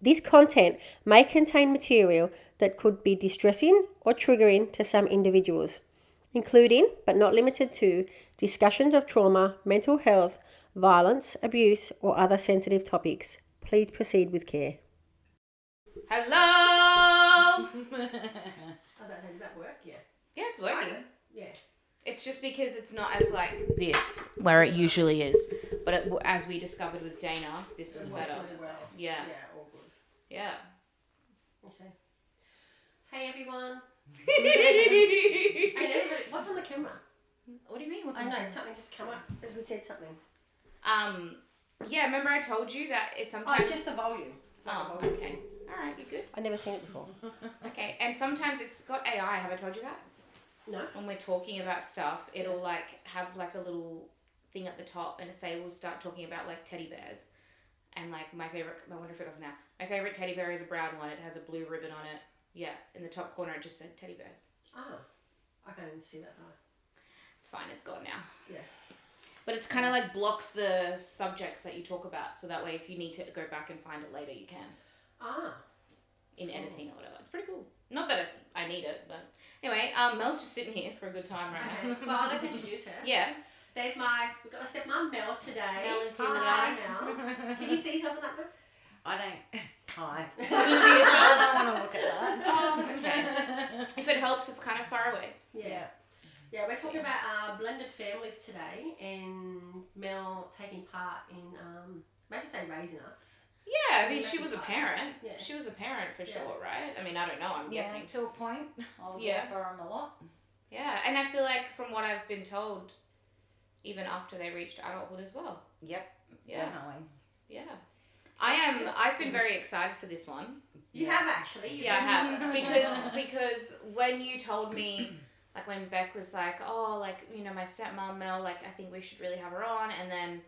This content may contain material that could be distressing or triggering to some individuals, including but not limited to discussions of trauma, mental health, violence, abuse, or other sensitive topics. Please proceed with care. Hello! Did that work? Yeah. Yeah, it's working. Yeah. It's just because it's not as like this, where it usually is. But as we discovered with Dana, this was better. Really well. Yeah. Yeah, all good. Yeah. Okay. Hey everyone. I never really, what's on the camera? What do you mean? What's I on know, the camera? something just come up as we said something. Yeah, remember I told you that it's sometimes... Oh, it's just the volume. Oh, okay. Alright, you good? I've never seen it before. Okay, and sometimes it's got AI, have I told you that? No. When we're talking about stuff, it'll like have like a little thing at the top and say we'll start talking about like teddy bears. And like my favourite, I wonder if it does now. My favourite teddy bear is a brown one. It has a blue ribbon on it. Yeah, in the top corner it just said teddy bears. Oh, I can't even see that now. It's fine, it's gone now. Yeah. But it's kind of like blocks the subjects that you talk about, so that way if you need to go back and find it later, you can. Ah. In editing or whatever. It's pretty cool. Not that I need it, but... Anyway, Mel's just sitting here for a good time right now. Well, let's introduce her. Yeah. We've got my stepmom Mel today. Mel is here with Hi, us. Mel. Can you see yourself in that room? I don't. Hi. You see yourself? I don't want to look at that. Oh, okay. If it helps, it's kind of far away. Yeah. Yeah, we're talking about blended families today and Mel taking part in, maybe say raising us. Yeah, I mean, she was a parent. Yeah. She was a parent for sure, right? I mean, I don't know, I'm guessing. To a point. I was there for them a lot. Yeah, and I feel like from what I've been told, even after they reached adulthood as well. Yep. Yeah. Definitely. Yeah. I've been very excited for this one. You have actually. I have. Because when you told me, like when Beck was like, oh, like, you know, my stepmom Mel, like, I think we should really have her on, and then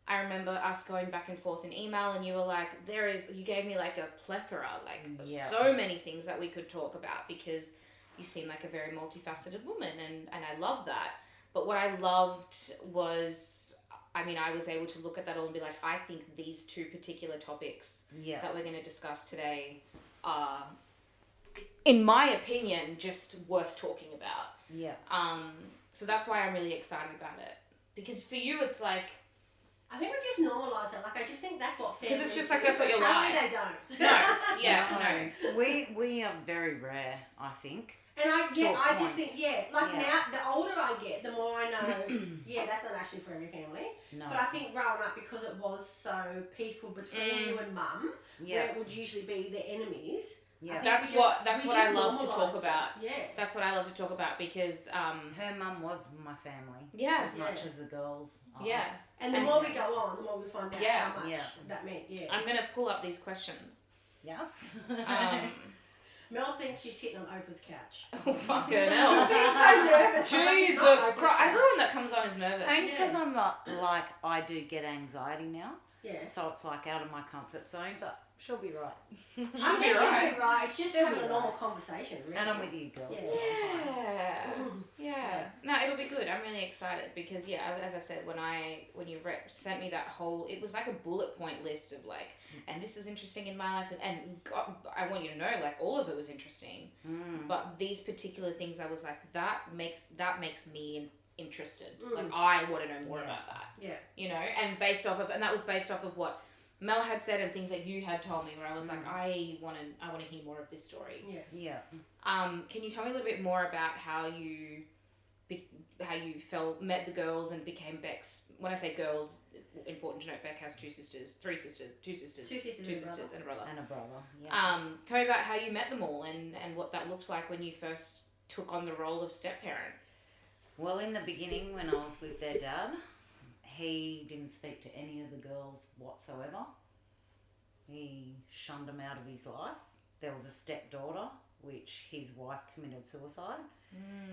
I remember us going back and forth in email and you were like, you gave me like a plethora, like so many things that we could talk about because you seem like a very multifaceted woman and I love that. But what I loved was, I mean, I was able to look at that all and be like, I think these two particular topics that we're going to discuss today are, in my opinion, just worth talking about. Yeah. So that's why I'm really excited about it. Because for you, it's like, I think we've just normalised it. Like, I just think that's what families... Because it's just like, that's what your life. They don't. No. Yeah, no. We are very rare, I think. And I just think, now, the older I get, the more I know, that's not actually for every family. No. But I think growing up, because it was so peaceful between you and mum, where it would usually be the enemies... Yeah, that's what I love to talk about. Yeah, that's what I love to talk about because her mum was my family. Yeah, as much as the girls. Yeah, and the more we go on, the more we find out how much that meant. Yeah, I'm gonna pull up these questions. Yes. Mel thinks she's sitting on Oprah's couch. Oh fucking hell! I'm so nervous. Jesus Christ! Everyone that comes on is nervous. And because I'm not like I do get anxiety now. Yeah. So it's like out of my comfort zone, but she'll be right. She'll be right. It's just having a normal conversation, really. And I'm with you girls. Yeah. No, it'll be good. I'm really excited because as I said, when you sent me that whole, it was like a bullet point list of like, and this is interesting in my life, and God, I want you to know, like all of it was interesting, but these particular things, I was like, that makes me interested. Like I want to know more about that. Yeah. You know, and that was based off of what Mel had said and things that you had told me, where I was like, I want to hear more of this story. Yeah. Can you tell me a little bit more about how you met the girls and became Beck's? When I say girls, important to note, Beck has two sisters and a brother. Yeah. Tell me about how you met them all and what that looked like when you first took on the role of step-parent. Well, in the beginning, when I was with their dad, he didn't speak to any of the girls whatsoever. He shunned them out of his life. There was a stepdaughter, which his wife committed suicide.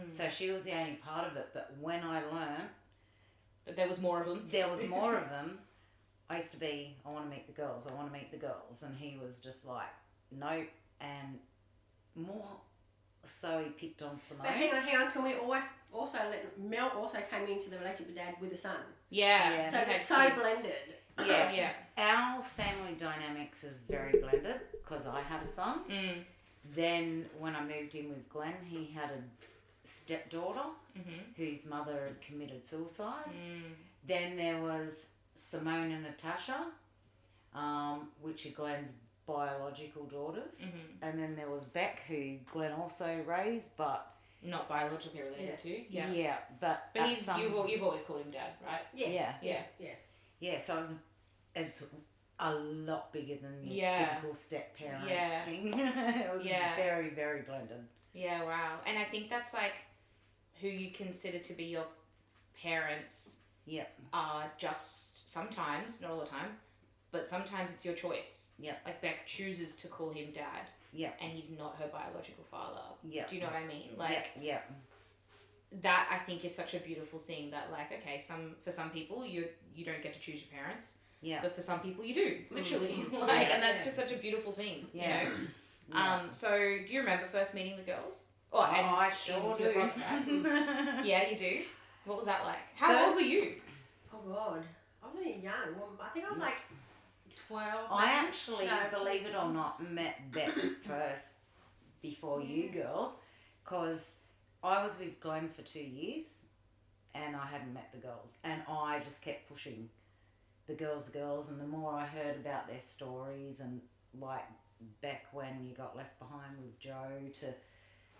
So she was the only part of it. But when I learnt that there was more of them, I used to be, I want to meet the girls. And he was just like, nope. And more so he picked on Simone. But hang on. Can we always also let Mel also came into the relationship with Dad with the son? Yeah. So it's so blended. Yeah. Yeah. Our family dynamics is very blended because I had a son. Then when I moved in with Glenn, he had a stepdaughter whose mother had committed suicide. Then there was Simone and Natasha, which are Glenn's biological daughters. And then there was Beck, who Glenn also raised, but not biologically related to. Yeah, but you've always called him Dad, right? Yeah. So it's a lot bigger than your typical step parenting. It was very, very blended. Yeah, wow. And I think that's like who you consider to be your parents. Are just sometimes, not all the time, but sometimes it's your choice. Like Beck chooses to call him Dad. And he's not her biological father. Do you know what I mean? Like that I think is such a beautiful thing that like, okay, for some people you don't get to choose your parents. But for some people you do, literally. And that's just such a beautiful thing. You know? So do you remember first meeting the girls? I sure do. Yeah, you do? What was that like? How old were you? Oh God, I was really young. Well, I think I was like 12. I actually, believe it or not, met Beck first before you girls, because I was with Glenn for 2 years and I hadn't met the girls, and I just kept pushing the girls, and the more I heard about their stories, and like Beck when you got left behind with Joe, to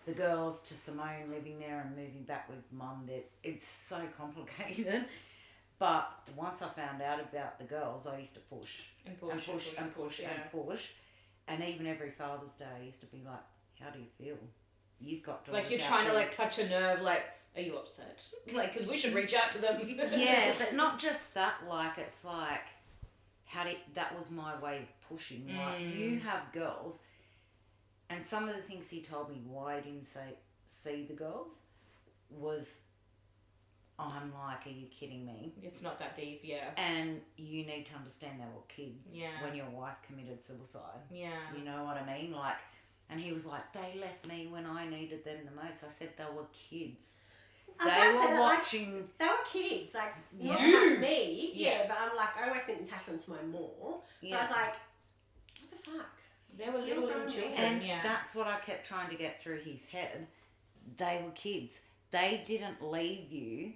the girls, to Simone living there and moving back with Mum, that it's so complicated. But once I found out about the girls, I used to push. And even every Father's Day, I used to be like, how do you feel? You've got daughters. Like you're trying to like touch a nerve, like, are you upset? Like, because we should reach out to them. Yeah, but not just that, like, it's like, that was my way of pushing. Like, you have girls, and some of the things he told me why I didn't see the girls was, I'm like, are you kidding me? It's not that deep, yeah. And you need to understand they were kids when your wife committed suicide. Yeah. You know what I mean? Like, and he was like, they left me when I needed them the most. I said, they were kids. They were watching. Like, they were kids. Like, me. Yeah, but I'm like, I always think Natasha and Simone more. But I was like, what the fuck? They were little children. And that's what I kept trying to get through his head. They were kids. They didn't leave you.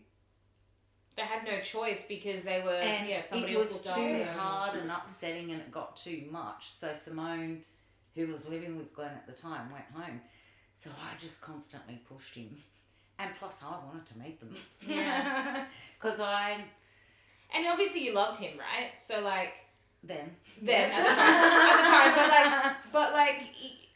They had no choice because they were, somebody else looked after them. It was too hard and upsetting, and it got too much. So Simone, who was living with Glenn at the time, went home. So I just constantly pushed him. And plus I wanted to meet them. Yeah. Because And obviously you loved him, right? So like... Then at the time. But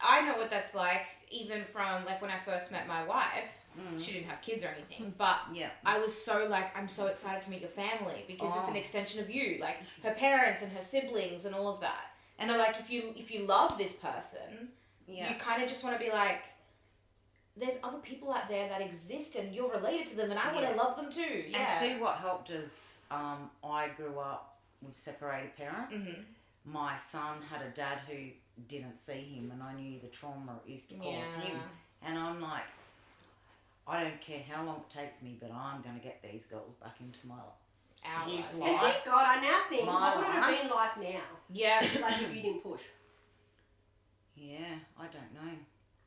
I know what that's like, even from like when I first met my wife. She didn't have kids or anything, but I was so like, I'm so excited to meet your family because it's an extension of you, like her parents and her siblings and all of that. And so like, if you love this person, you kind of just want to be like, there's other people out there that exist and you're related to them, and I want to love them too. Yeah. And too, what helped is I grew up with separated parents. My son had a dad who didn't see him, and I knew the trauma it used to cause him. And I'm like, I don't care how long it takes me, but I'm going to get these girls back into his life. And thank God, I now think, what would it have been like now? Yeah. Like if you didn't push. Yeah, I don't know.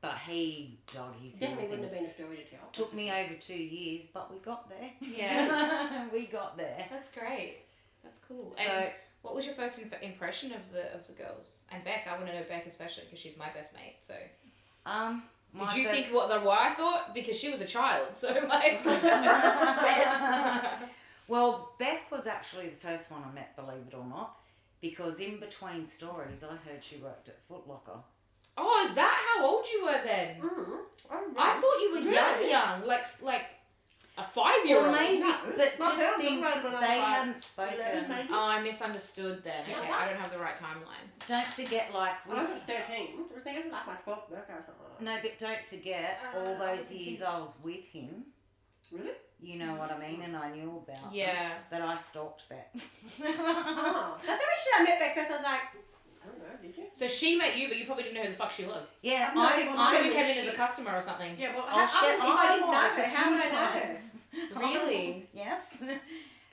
But he dug his heels. Definitely wouldn't have been a story to tell. Took me over 2 years, but we got there. Yeah. We got there. That's great. That's cool. So, and what was your first impression of the girls? And Beck, I want to know Beck especially because she's my best mate, so... Did you think what I thought? Because she was a child, so like... Well, Beck was actually the first one I met, believe it or not, because in between stories I heard she worked at Foot Locker. Oh, is that how old you were then? I thought you were young, like a 5-year-old. Well, maybe, but just think they hadn't spoken. Oh, I misunderstood then. Okay, I don't have the right timeline. Don't forget, like... I was 13. I think it was like my 12th birthday or something like that. No, but don't forget, all those years I was with him. Really? You know what I mean? And I knew about them. But I stalked Beck. That's how I met Beck first. I was like, I don't know, did you? So she met you, but you probably didn't know who the fuck she was. Yeah, I probably came in as a customer or something. Yeah, well, I didn't know her, how would I know her? Really? Yes.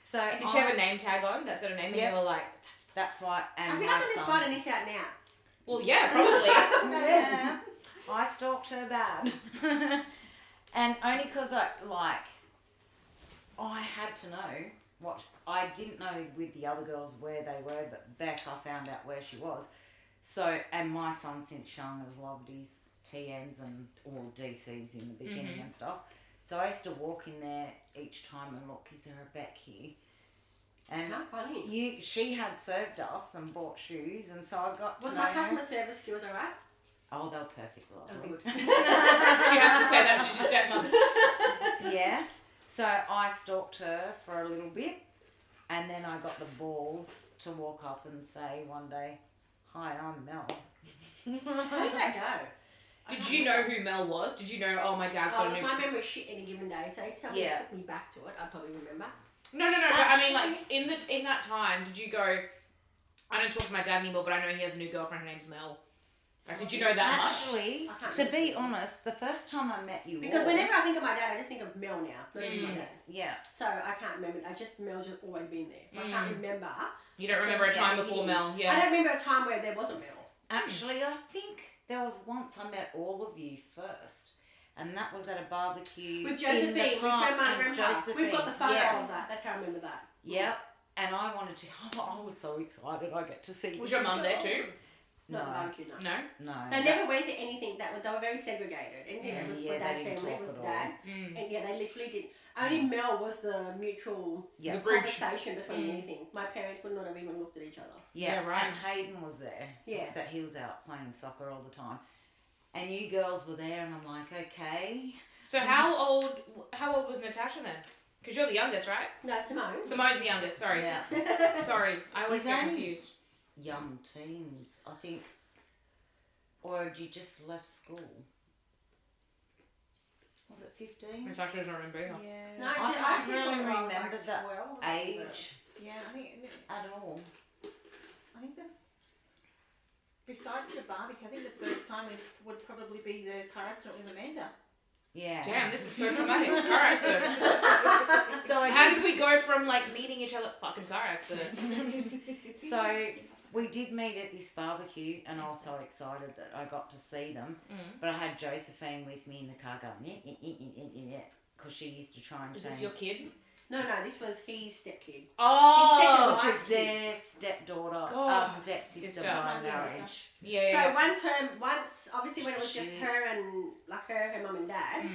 So did she have a name tag on that sort of name? And you were like, That's why. And I feel my like I'm just son. finding this out now. Well, yeah, probably. Yeah, I stalked her bad. And only because I had to know what I didn't know with the other girls where they were, but Beck, I found out where she was. So, and my son since young has loved his TNs and all DCs in the beginning and stuff. So I used to walk in there each time and look, is there a Beck here? And How funny. she had served us and bought shoes, and so I got to Was know my her. customer service skills alright? Oh, they were perfect, lovely. Good. She has to say that. She's your stepmother. Yes. So I stalked her for a little bit, and then I got the balls to walk up and say one day, "Hi, I'm Mel." How did that go? Did you know who Mel was? Did you know, my dad's got a new... My memory's shit any given day, so if someone Yeah. took me back to it, I'd probably remember. No, but I mean, like, in that time, did you go... I don't talk to my dad anymore, but I know he has a new girlfriend, her name's Mel. Like, did you know that much? Actually, I can't to be remember. honest, the first time I met you Because all, whenever I think of my dad, I just think of Mel now, not even my dad. yeah, So I can't remember. Mel's just always been there. So I can't remember. You don't remember a time before Mel, I yeah. don't remember a time where there wasn't Mel. actually, I think there was once I met all of you first, and that was at a barbecue With Josephine, in the with park. Grandma and and Grandpa. Josephine. We've got the photo Yes. of that. That's how I remember that. Yep. And I wanted to. I was so excited. I get to see. Was these your mum there girls. too? Not the No. barbecue, no. No? No. They never went to anything that was, they were very segregated. Anything that was Yeah, for they dad didn't family talk was at all. dad. And yeah, they literally did. Only Mel was the mutual Yeah. The bridge. conversation between anything. My parents would not have even looked at each other. Yeah, Yeah, right. And Hayden was there. Yeah. But he was out playing soccer all the time. And you girls were there, and I'm like, okay. So how old was Natasha then? Because you're the youngest, right? No, Simone. Simone's the youngest, sorry. Yeah. Sorry, I always Is get that- confused. Young teens, I think. Or had you just left school? Was it 15? Natasha doesn't remember either. Yeah. No, I see, can't actually really thought I was remember like that 12, age Yeah, I think at all. the besides the barbecue, I think the first time would probably be the car accident with Amanda. Yeah. Damn, this is so dramatic. Car accident. So How did we go from like meeting each other? Fucking car accident. So we did meet at this barbecue, and I was so excited that I got to see them. But I had Josephine with me in the car going, yeah, because she used to try and Is say, this your kid? No, this was his stepkid. Oh, which is their stepdaughter, God. stepsister Sister. by Sister. marriage. yeah. So once obviously when it was just She- her and like her mum and dad,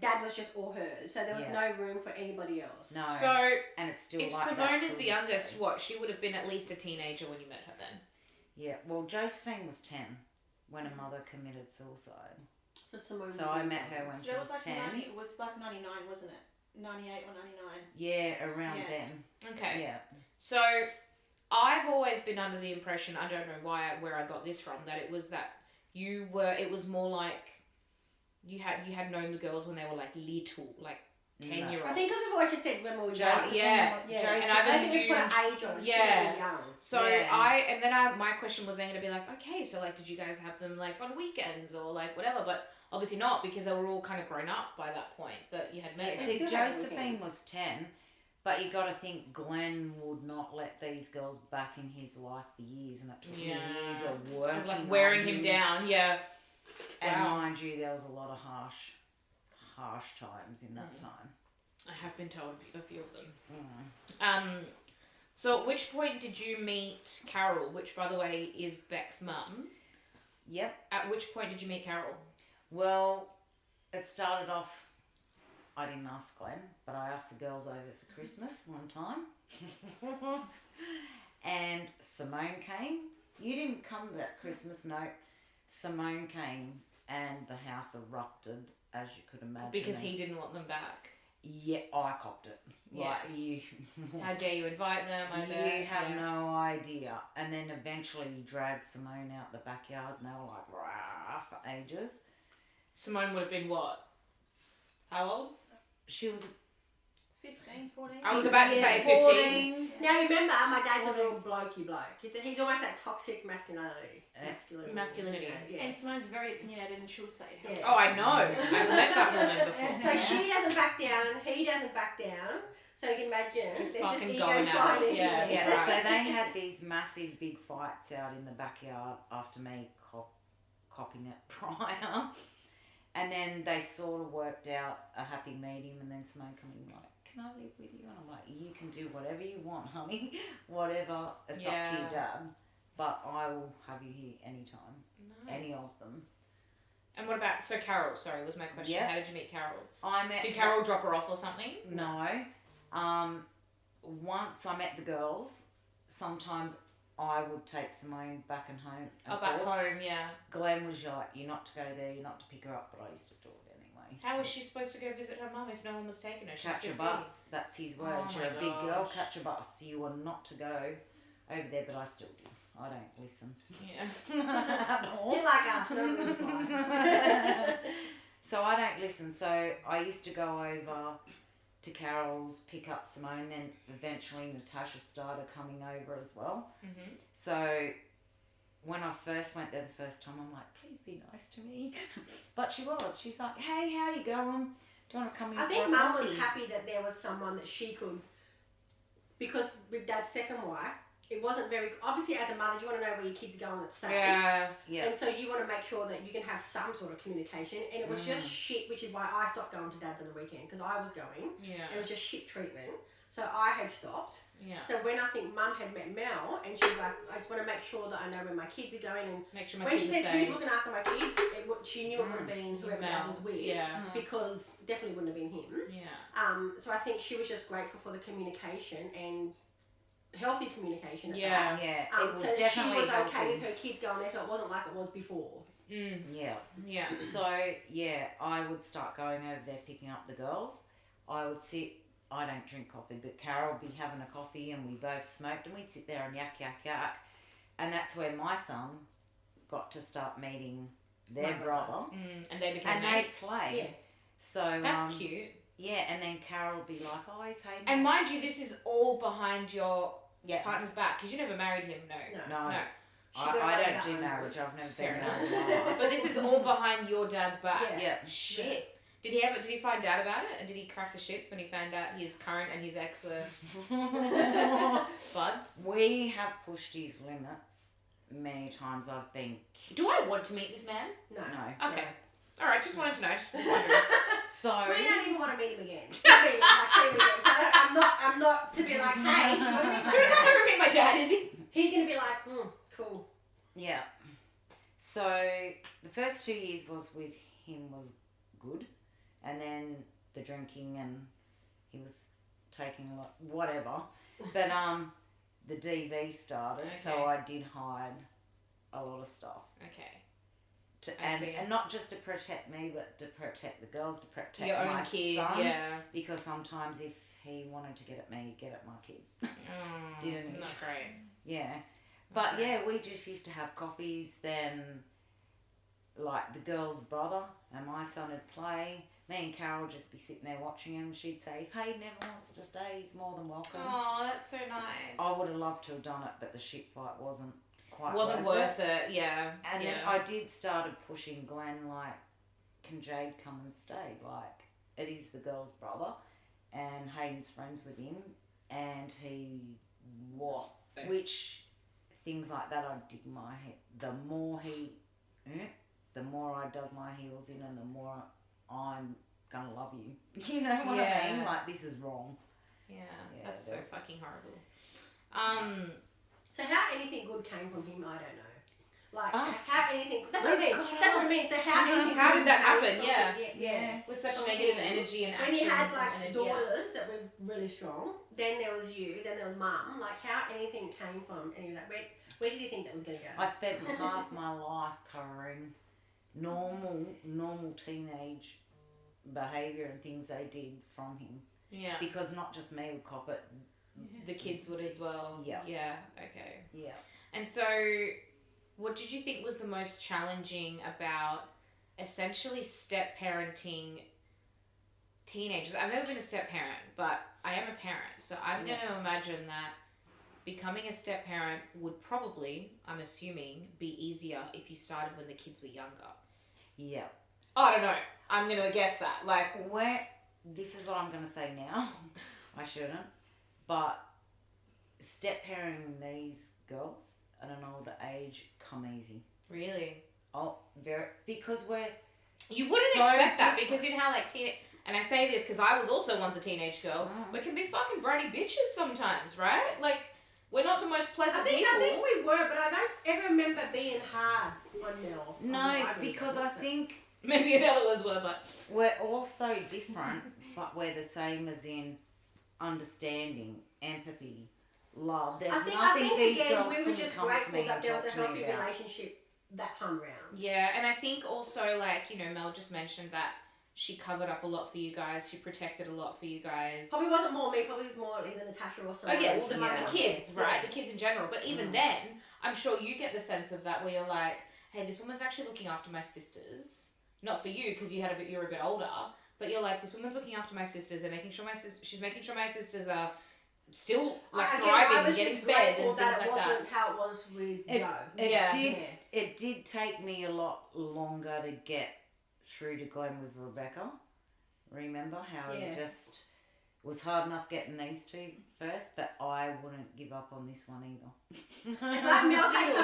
dad was just all hers. So there was Yeah. no room for anybody else. No. So and it's still if like that Simone is till the this youngest, day. what? She would have been at least a teenager when you met her then. Yeah, well, Josephine was 10 when her mother committed suicide. So Simone. So I met her when So she that was was like 10. it was like 99, wasn't it? 98 or 99. Yeah, around Yeah. then. Okay. Yeah. So I've always been under the impression, I don't know where I got this from, that it was that it was more like you had known the girls when they were like little, like 10-year-olds. I think because of what you said when we were Josephine, young. Yeah. Yeah. And I've I think we put assumed- an age on it. Yeah. Really young. So Yeah. my question was then going to be like, okay, so like, did you guys have them like on weekends or like whatever? But obviously not, because they were all kind of grown up by that point that you had met. Yeah, them. see, still have Josephine weekends. was 10, but you got to think Glenn would not let these girls back in his life for years, and it took Yeah. years of working Like on wearing him down, yeah. And Wow. mind you, there was a lot of harsh times in that time. I have been told a few of them. Mm. So at which point did you meet Carol, which by the way is Beck's mum? Yep. At which point did you meet Carol? Well, it started off, I didn't ask Glenn, but I asked the girls over for Christmas one time. And Simone came. You didn't come that Christmas, no. Simone came and the house erupted, as you could imagine. Because he didn't want them back. Yeah, I copped it. Yeah. Like, you... How dare you invite them? I You bet. have Yeah. no idea. And then eventually you dragged Simone out the backyard and they were like, rah, for ages. Simone would have been what? How old? She was 15, 14. I was about to say 15. Now remember, my dad's a real blokey bloke. He's almost that toxic masculinity. Masculinity. Yeah. And Simone's very opinionated and she would say it. Yeah. Oh, I know. I've met that woman before. So she doesn't back down, he doesn't back down. So you can imagine. Just there's fucking egos going at flying it. Yeah, everywhere. Yeah, right. so they had these massive big fights out in the backyard after me copping it prior. And then they sort of worked out a happy medium, and then Simone come in like, can I live with you? And I'm like, you can do whatever you want, honey. Whatever. It's up to your dad. But I will have you here anytime. Nice. Any of them. And what about, so Carol, sorry, was my question. Yeah. How did you meet Carol? Did Did Carol drop her off or something? No. Once I met the girls, sometimes I would take Simone back and home. And Back forth. home, yeah. Glenn was like, you're not to go there, you're not to pick her up, but I used to do it anyway. How was she supposed to go visit her mum if no one was taking her? She's Catch 15. a bus. That's his word. Oh You're my a big girl, gosh. catch a bus. You are not to go over there, but I still do. I don't listen. Yeah. You're like us. No one's fine. So I don't listen. So I used to go over to Carol's, pick up Simone, then eventually Natasha started coming over as well. Mm-hmm. So when I first went there the first time, I'm like, please be nice to me. But she was. She's like, hey, how you going? Do you want to come in I for think a Mum coffee? was happy that there was someone that she could, because with Dad's second wife, it wasn't very, obviously as a mother, you want to know where your kid's going, it's safe. Yeah. Yeah. And so you want to make sure that you can have some sort of communication. And it was just shit, which is why I stopped going to Dad's on the weekend, because I was going. Yeah. And it was just shit treatment. So I had stopped. Yeah. So when I think Mum had met Mel, and she was like, I just want to make sure that I know where my kids are going. And Make sure my when she kids says are who's safe. looking after my kids, she knew it would have been whoever Dad Mel. was with. Yeah. Because definitely wouldn't have been him. Yeah. So I think she was just grateful for the communication and healthy communication. Yeah. Yeah, it was so definitely she was okay healthy. with her kids going there, so it wasn't like it was before. Mm. Yeah. Yeah. So, yeah, I would start going over there picking up the girls. I would sit, I don't drink coffee, but Carol would be having a coffee and we both smoked and we'd sit there and yak, yak, yak. And that's where my son got to start meeting their Right. brother. And they became And they'd mates. play. Yeah. So, That's cute. Yeah, and then Carol would be like, oh, if Hayden... And mind you, this is all behind your yeah. partner's back, because you never married him, no. No. No. She got I married don't at do home. marriage. I've never Fair been enough. married in my life. But this is all behind your dad's back. Yeah. Yeah. Shit. Did he find out about it? And did he crack the shits when he found out his current and his ex were buds? We have pushed his limits many times. I've been... Do I want to meet this man? No. No. Okay. Alright, just wanted to know. Just was wondering. So... We don't even want to meet him again. I mean, like, see him again. So I'm not to be like, hey, do you want to meet Do you want to come over and meet my dad, is he? He's going to be like, cool. Yeah. So the first 2 years was with him was good, and then the drinking and he was taking a lot, whatever. But the DV started, so Okay. I did hide a lot of stuff. Okay. I And see. and not just to protect me, but to protect the girls, to protect Your my own kid, son. yeah. Because sometimes if he wanted to get at me, he'd get at my kid. Didn't he? Not great. Yeah. But Okay. yeah, we just used to have coffees. Then, like, the girl's brother and my son would play. Me and Carol would just be sitting there watching him. She'd say, if Hayden ever wants to stay, he's more than welcome. Oh, that's so nice. I would have loved to have done it, but the shit fight wasn't quite Wasn't worth it, yeah. And yeah. then I did started pushing Glenn, like, can Jade come and stay? Like, it is the girl's brother, and Hayden's friends with him, and which things like that I dig my head. The more I dug my heels in, and the more I'm gonna love you. You know what I mean? Like, this is wrong. Yeah, Yeah, that's so there's- fucking horrible. So how anything good came from him, I don't know. Like, Us. how anything... That's what I mean. God, That's what I us. mean. So how anything How good did that came happen? from Yeah. him. Yeah. With such Oh, negative yeah. energy and When actions. you had, like, and daughters that were really strong, then there was you, then there was Mum. Like, how anything came from any of that? Where did you think that was going to go? I spent half my life covering normal teenage behaviour and things they did from him. Yeah. Because not just me would cop it. The kids would as well. Yeah. Yeah, okay. Yeah. And so, what did you think was the most challenging about essentially step-parenting teenagers? I've never been a step-parent, but I am a parent. So I'm going to imagine that becoming a step-parent would probably, I'm assuming, be easier if you started when the kids were younger. Yeah. I don't know. I'm going to guess that. Like, This is what I'm going to say now. I shouldn't. But step parenting these girls at an older age come easy. Really? Oh, because we're You wouldn't so expect that different. because you know how like and I say this because I was also once a teenage girl. We can be fucking bratty bitches sometimes, right? Like we're not the most pleasant people. I think we were, but I don't ever remember being hard on Mel. No, because I think maybe the others were, but we're all so different, but we're the same as in understanding, empathy, love. There's I nothing think these again, girls we were couldn't just come to grateful me that and there was a talk to me healthy about. relationship that time round. yeah, and I think also like, you know, Mel just mentioned that she covered up a lot for you guys. She protected a lot for you guys. Probably wasn't more me, probably was more either Natasha or Oh someone. yeah, well Yeah. the kids, right? The kids in general. But even then, I'm sure you get the sense of that where you're like, hey, this woman's actually looking after my sisters. Not for you because you're a bit older, but you're like, this woman's looking after my sisters and making sure she's making sure my sisters are still like thriving and getting fed and things like that. It wasn't how it was with Joe. It did take me a lot longer to get through to Glenn with Rebecca. Remember how it just was hard enough getting these two first, but I wouldn't give up on this one either. It's like Mel takes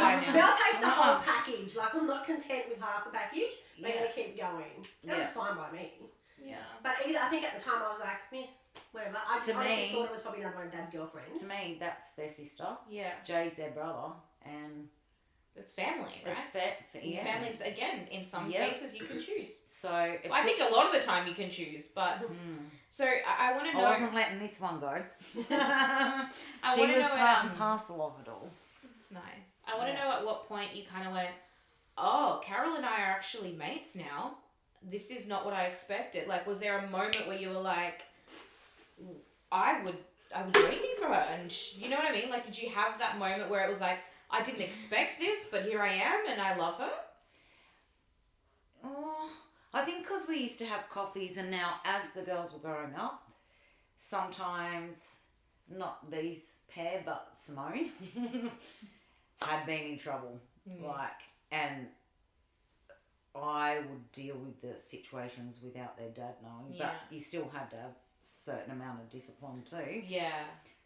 the whole package. Like, I'm not content with half the package. We're going to keep going. That was fine by me. Yeah. But I think at the time I was like, meh, whatever. I honestly thought it was probably another one of Dad's girlfriends. To me, that's their sister. Yeah. Jade's their brother, and it's family, right? it's Families, again, in some cases you can choose. So I think a lot of the time you can choose, but so I want to know. I wasn't letting this one go. I She want to was know part and parcel of it all. It's nice. I want to know at what point you kind of went, oh, Carol and I are actually mates now. This is not what I expected. Like, was there a moment where you were like, I would do anything for her, and you know what I mean? Like, did you have that moment where it was like, I didn't expect this, but here I am, and I love her? Oh, I think because we used to have coffees, and now as the girls were growing up, sometimes, not these pair, but Simone, had been in trouble. And I would deal with the situations without their dad knowing, but you still had to have a certain amount of discipline too. Yeah.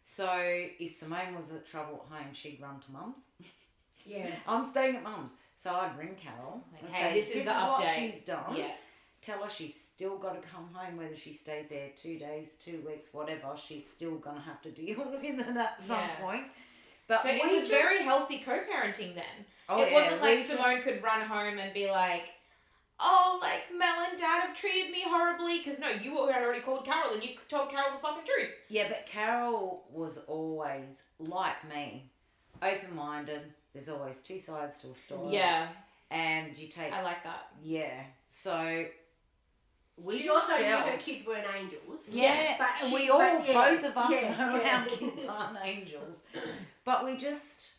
So if Simone was at trouble at home, she'd run to Mum's. Yeah. I'm staying at Mum's. So I'd ring Carol and hey, say, this is the update. What she's done. Yeah. Tell her she's still got to come home, whether she stays there 2 days, 2 weeks, whatever. She's still going to have to deal with it at some point. But so it was very healthy co-parenting then. Oh, it wasn't like Simone could run home and be like, oh, like, Mel and Dad have treated me horribly. Because, no, you had already called Carol and you told Carol the fucking truth. Yeah, but Carol was always, like me, open-minded. There's always 2 sides to a story. Yeah. And you take... I like that. Yeah. So... She also knew her kids weren't angels. Yeah, but both of us know our kids aren't angels. But we just...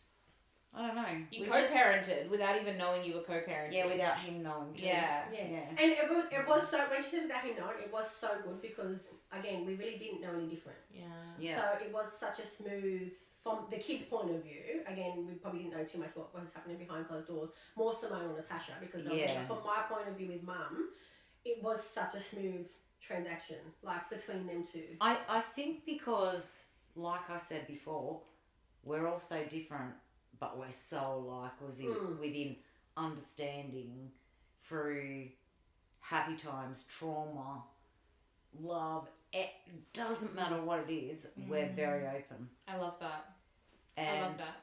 I don't know. You co-parented without even knowing you were co-parenting. Yeah, without him knowing too. Yeah. And it was so, when she said without him knowing, it was so good because, again, we really didn't know any different. Yeah. So it was such a smooth, from the kids' point of view, again, we probably didn't know too much what was happening behind closed doors, more Simone or Natasha, because from my point of view with Mum, it was such a smooth transaction, like, between them two. I think because, like I said before, we're all so different, but we're so alike within understanding through happy times, trauma, love. It doesn't matter what it is, we're very open. I love that. And I love that.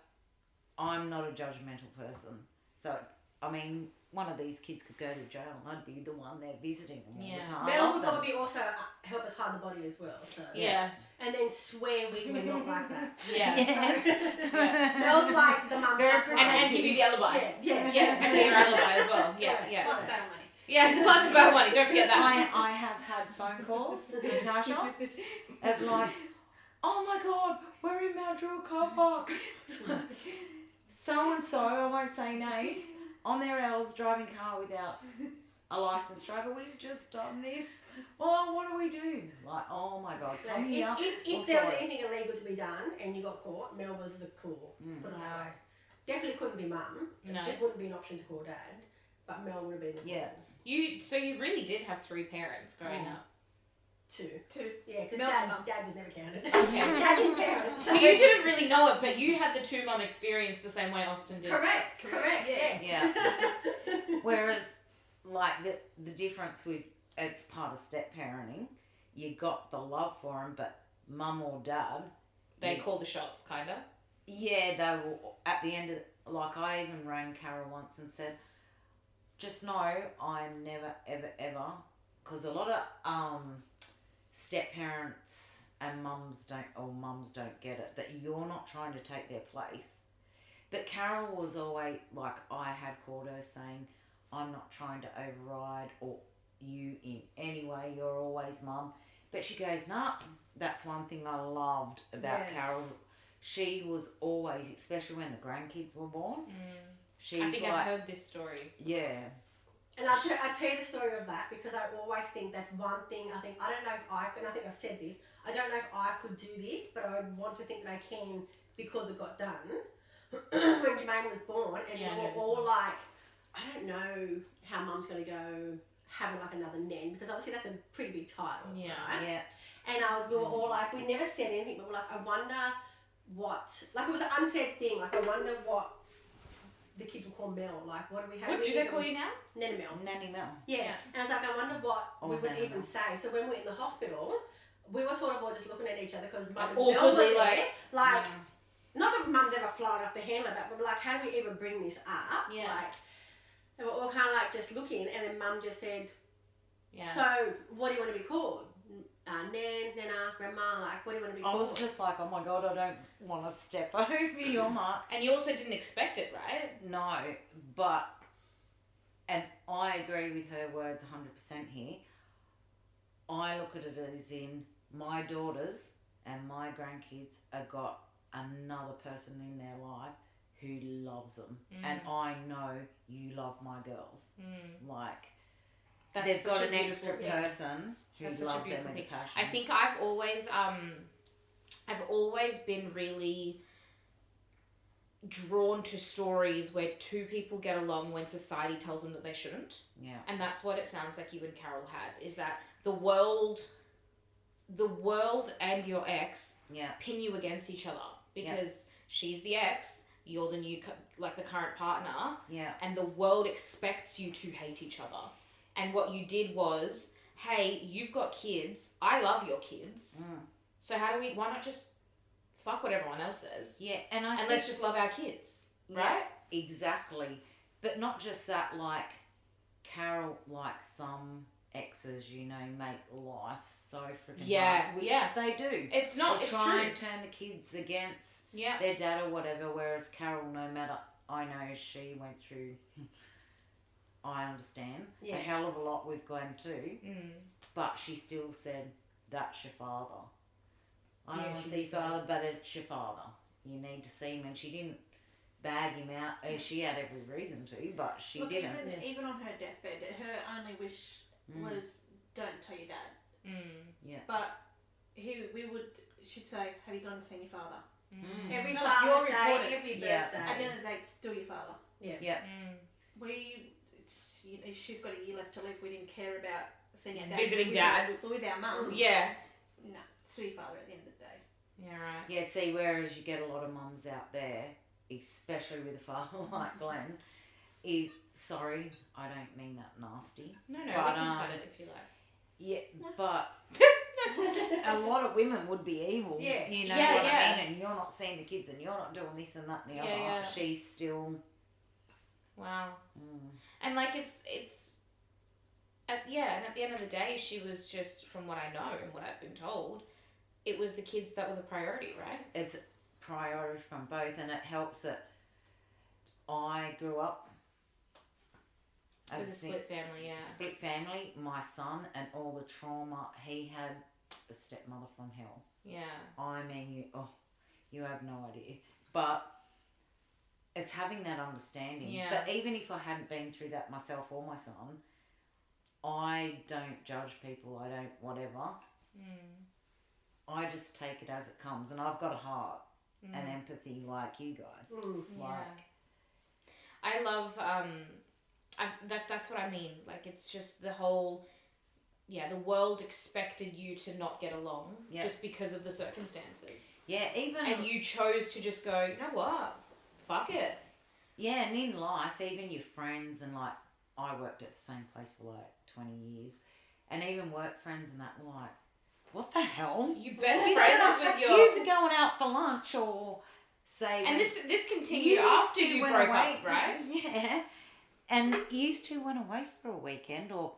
I'm not a judgmental person. So, I mean, one of these kids could go to jail and I'd be the one there visiting them all the time. Mel would probably also help us hide the body as well. So. Yeah. And then swear we were not like that. Yeah. Yes. Mel's like the mum. And give you the alibi. Yeah. And be your alibi as well. Yeah. Plus bail money. Yeah, plus the bail money. Don't forget that. I have had phone calls, Natasha, of like, oh my God, we're in Mount Druitt car park. So-and-so, I won't say names, on their L's driving car without a licensed driver. We've just done this. Oh, what do we do? Like, oh my God, come here. If there was anything illegal to be done and you got caught, Mel was the cool. Put it that way. Definitely couldn't be Mum. No. It just wouldn't be an option to call Dad. But Mel would have been the So you really did have 3 parents growing up. Two. Two. Yeah, because Mel and Mum. dad was never counted. Okay. Dad didn't count. So you didn't really know it, but you had the two mum experience the same way Austin did. Correct. Yeah. Yeah. Whereas, like, the difference with, it's part of step parenting, you got the love for them, but mum or dad, They call the shots, kind of. yeah, they will, at the end of, like, I even rang Carol once and said, just know I'm never, ever, ever, because a lot of step parents and mums don't get it, that you're not trying to take their place. But Carol was always, like, I had called her saying, I'm not trying to override or you in any way, you're always mum. But she goes, nah, that's one thing I loved about Carol. She was always, especially when the grandkids were born, she's I think like, I've heard this story. yeah. And I'll tell you the story of that because I always think that's one thing. I don't know if I can, I think I've said this, I don't know if I could do this, but I want to think that I can because it got done. When Jermaine was born, and we were all like, I don't know how mum's going to go having like another nen, because obviously that's a pretty big title, right? Yeah. And we were all like, we never said anything, but we're like, I wonder what, like it was an unsaid thing, like I wonder what the kids will call Mel, like what do we have? What do they call you now? Nanny Mel. Nanny Mel. Yeah. And I was like, I wonder what we would Nanny even Mel. say. So when we were in the hospital, we were sort of all just looking at each other because Mum and Awkwardly, Mel were there. like, Not that Mum's ever flown off the handle, but we're like, how do we even bring this up? Yeah. Like, and we're all kind of like just looking, and then Mum just said, yeah. so what do you want to be called? Nan, Nana, Grandma, like, what do you want to be I called? was just like, oh my God, I don't want to step over your mark. And you also didn't expect it, right? No, but, and I agree with her words 100% here. I look at it as in my daughters and my grandkids have got another person in their life who loves them. And I know you love my girls. Like, That's they've such got a an extra beautiful thing. person who That's such a loves them beautiful with a thing. passion. I think I've always been really drawn to stories where two people get along when society tells them that they shouldn't. Yeah. And that's what it sounds like you and Carol had, is that the world and your ex pin you against each other because she's the ex, you're the new, like the current partner, and the world expects you to hate each other. And what you did was, hey, you've got kids, I love your kids, so why not just fuck what everyone else says? Yeah, and let's just love our kids, right? Yeah, exactly. But not just that, like, Carol, like some exes, you know, make life so freaking hard, which they do. It's not, it's try true. and turn the kids against their dad or whatever, whereas Carol, no matter, I know she went through, I understand, a hell of a lot with Glenn too, but she still said, that's your father. I don't want to see father, but it's your father. You need to see him, and she didn't bag him out. She had every reason to, but she didn't. Even on her deathbed, her only wish was, don't tell your dad. Yeah. But she'd say, have you gone and seen your father? Every Not Father's your Day, reported. every birthday. At the end of the day, it's still your father. Yeah. She's got a year left to live. We didn't care about seeing our dad. Visiting dad. With our mum. Yeah. No, still your father at the end of the day. Yeah, right. Yeah, see, whereas you get a lot of mums out there, especially with a father like Glenn, is, sorry, I don't mean that nasty. No, but, we can cut it if you like. Yeah, but a lot of women would be evil. Yeah. You know Yeah, what yeah. I mean? And you're not seeing the kids and you're not doing this and that and the Yeah, other. yeah. She's still... Wow. And like it's and at the end of the day, she was just, from what I know and what I've been told, it was the kids that was a priority, right? It's a priority from both, and it helps that I grew up as With a split family, yeah. split family, my son, and all the trauma he had, a stepmother from hell. Yeah. I mean, you have no idea. But it's having that understanding. Yeah. But even if I hadn't been through that myself or my son, I don't judge people. I don't whatever. I just take it as it comes, and I've got a heart and empathy like you guys. I love that's what I mean. Like, it's just the whole, the world expected you to not get along Yeah. just because of the circumstances. Yeah, even... And you chose to just go, you know what? Fuck it. Yeah, and in life, even your friends and, like, I worked at the same place for, like, 20 years. And even work friends and that were like, what the hell? You best friends with your... You're going out for lunch or say... And this continued after you broke up, right? Yeah. And used to went away for a weekend, or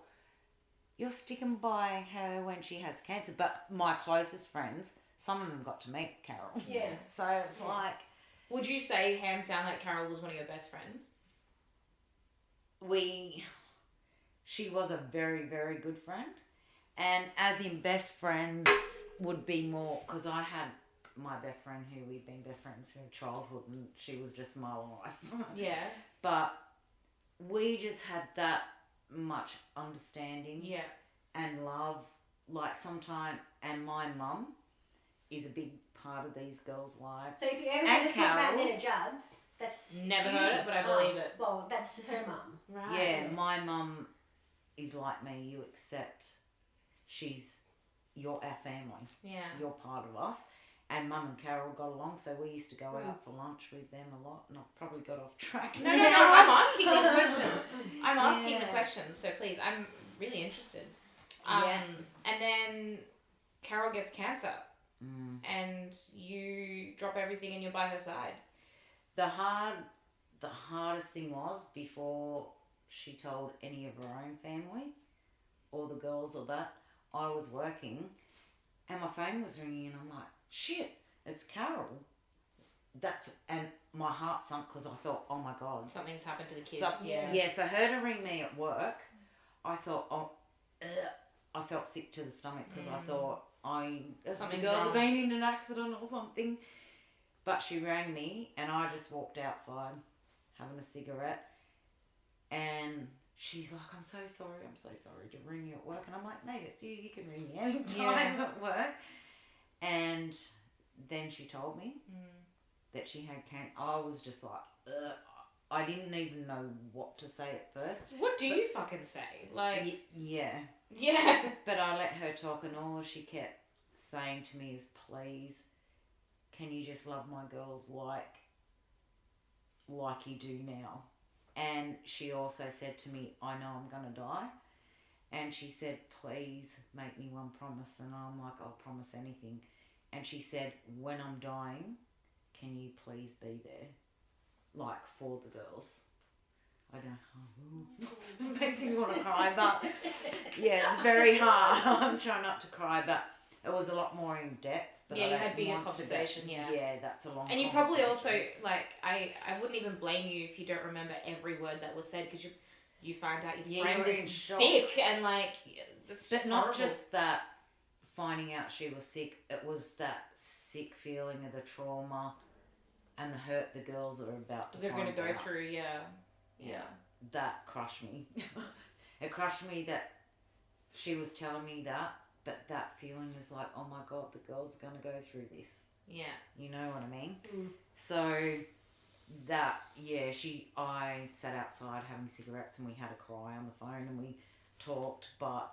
you're sticking by her when she has cancer. But my closest friends, some of them got to meet Carol. Yeah. So it's like... Would you say, hands down, that Carol was one of your best friends? She was a very, very good friend. And as in best friends would be more... Because I had my best friend who we've been best friends from childhood, and she was just my life. Yeah. But we just had that much understanding and love. Like sometimes... And my mum is a big part of these girls' lives. So if you ever And heard of about Carol's. Nina Judd's, that's Never heard it, but I believe it. Well, that's her mum. Right. Yeah, my mum is like me. You accept you're our family. Yeah. You're part of us. And Mum and Carol got along, so we used to go out for lunch with them a lot, and I've probably got off track. No, I'm asking these questions. I'm asking the questions, so please, I'm really interested. And then Carol gets cancer, and you drop everything and you're by her side. The hardest thing was before she told any of her own family or the girls or that, I was working and my phone was ringing and I'm like, shit, it's Carol. And my heart sunk because I thought, oh my God. Something's happened to the kids. Yeah, for her to ring me at work, I thought, I felt sick to the stomach because I thought, the girls have been in an accident or something. But she rang me and I just walked outside having a cigarette and she's like, I'm so sorry to ring you at work. And I'm like, mate, it's you can ring me anytime at work. And then she told me that she had cancer. I was just like, ugh. I didn't even know what to say at first. What do you fucking say? Like... Yeah. But I let her talk and all she kept saying to me is, please, can you just love my girls like you do now? And she also said to me, I know I'm going to die. And she said, please make me one promise. And I'm like, I'll promise anything. And she said, when I'm dying, can you please be there? Like, for the girls. I don't know. It makes me want to cry, but yeah, it's very hard. I'm trying not to cry, but it was a lot more in depth. But you had bigger conversation, Yeah, that's a long And you probably also, like, I wouldn't even blame you if you don't remember every word that was said because you find out your friend is sick and, like, it's just not horrible. just that finding out she was sick, it was that sick feeling of the trauma and the hurt the girls are about to They're going to go out. through, yeah. That crushed me. It crushed me that she was telling me that, but that feeling is like, oh my God, the girl's going to go through this. Yeah. You know what I mean? So that, I sat outside having cigarettes and we had a cry on the phone and we talked, but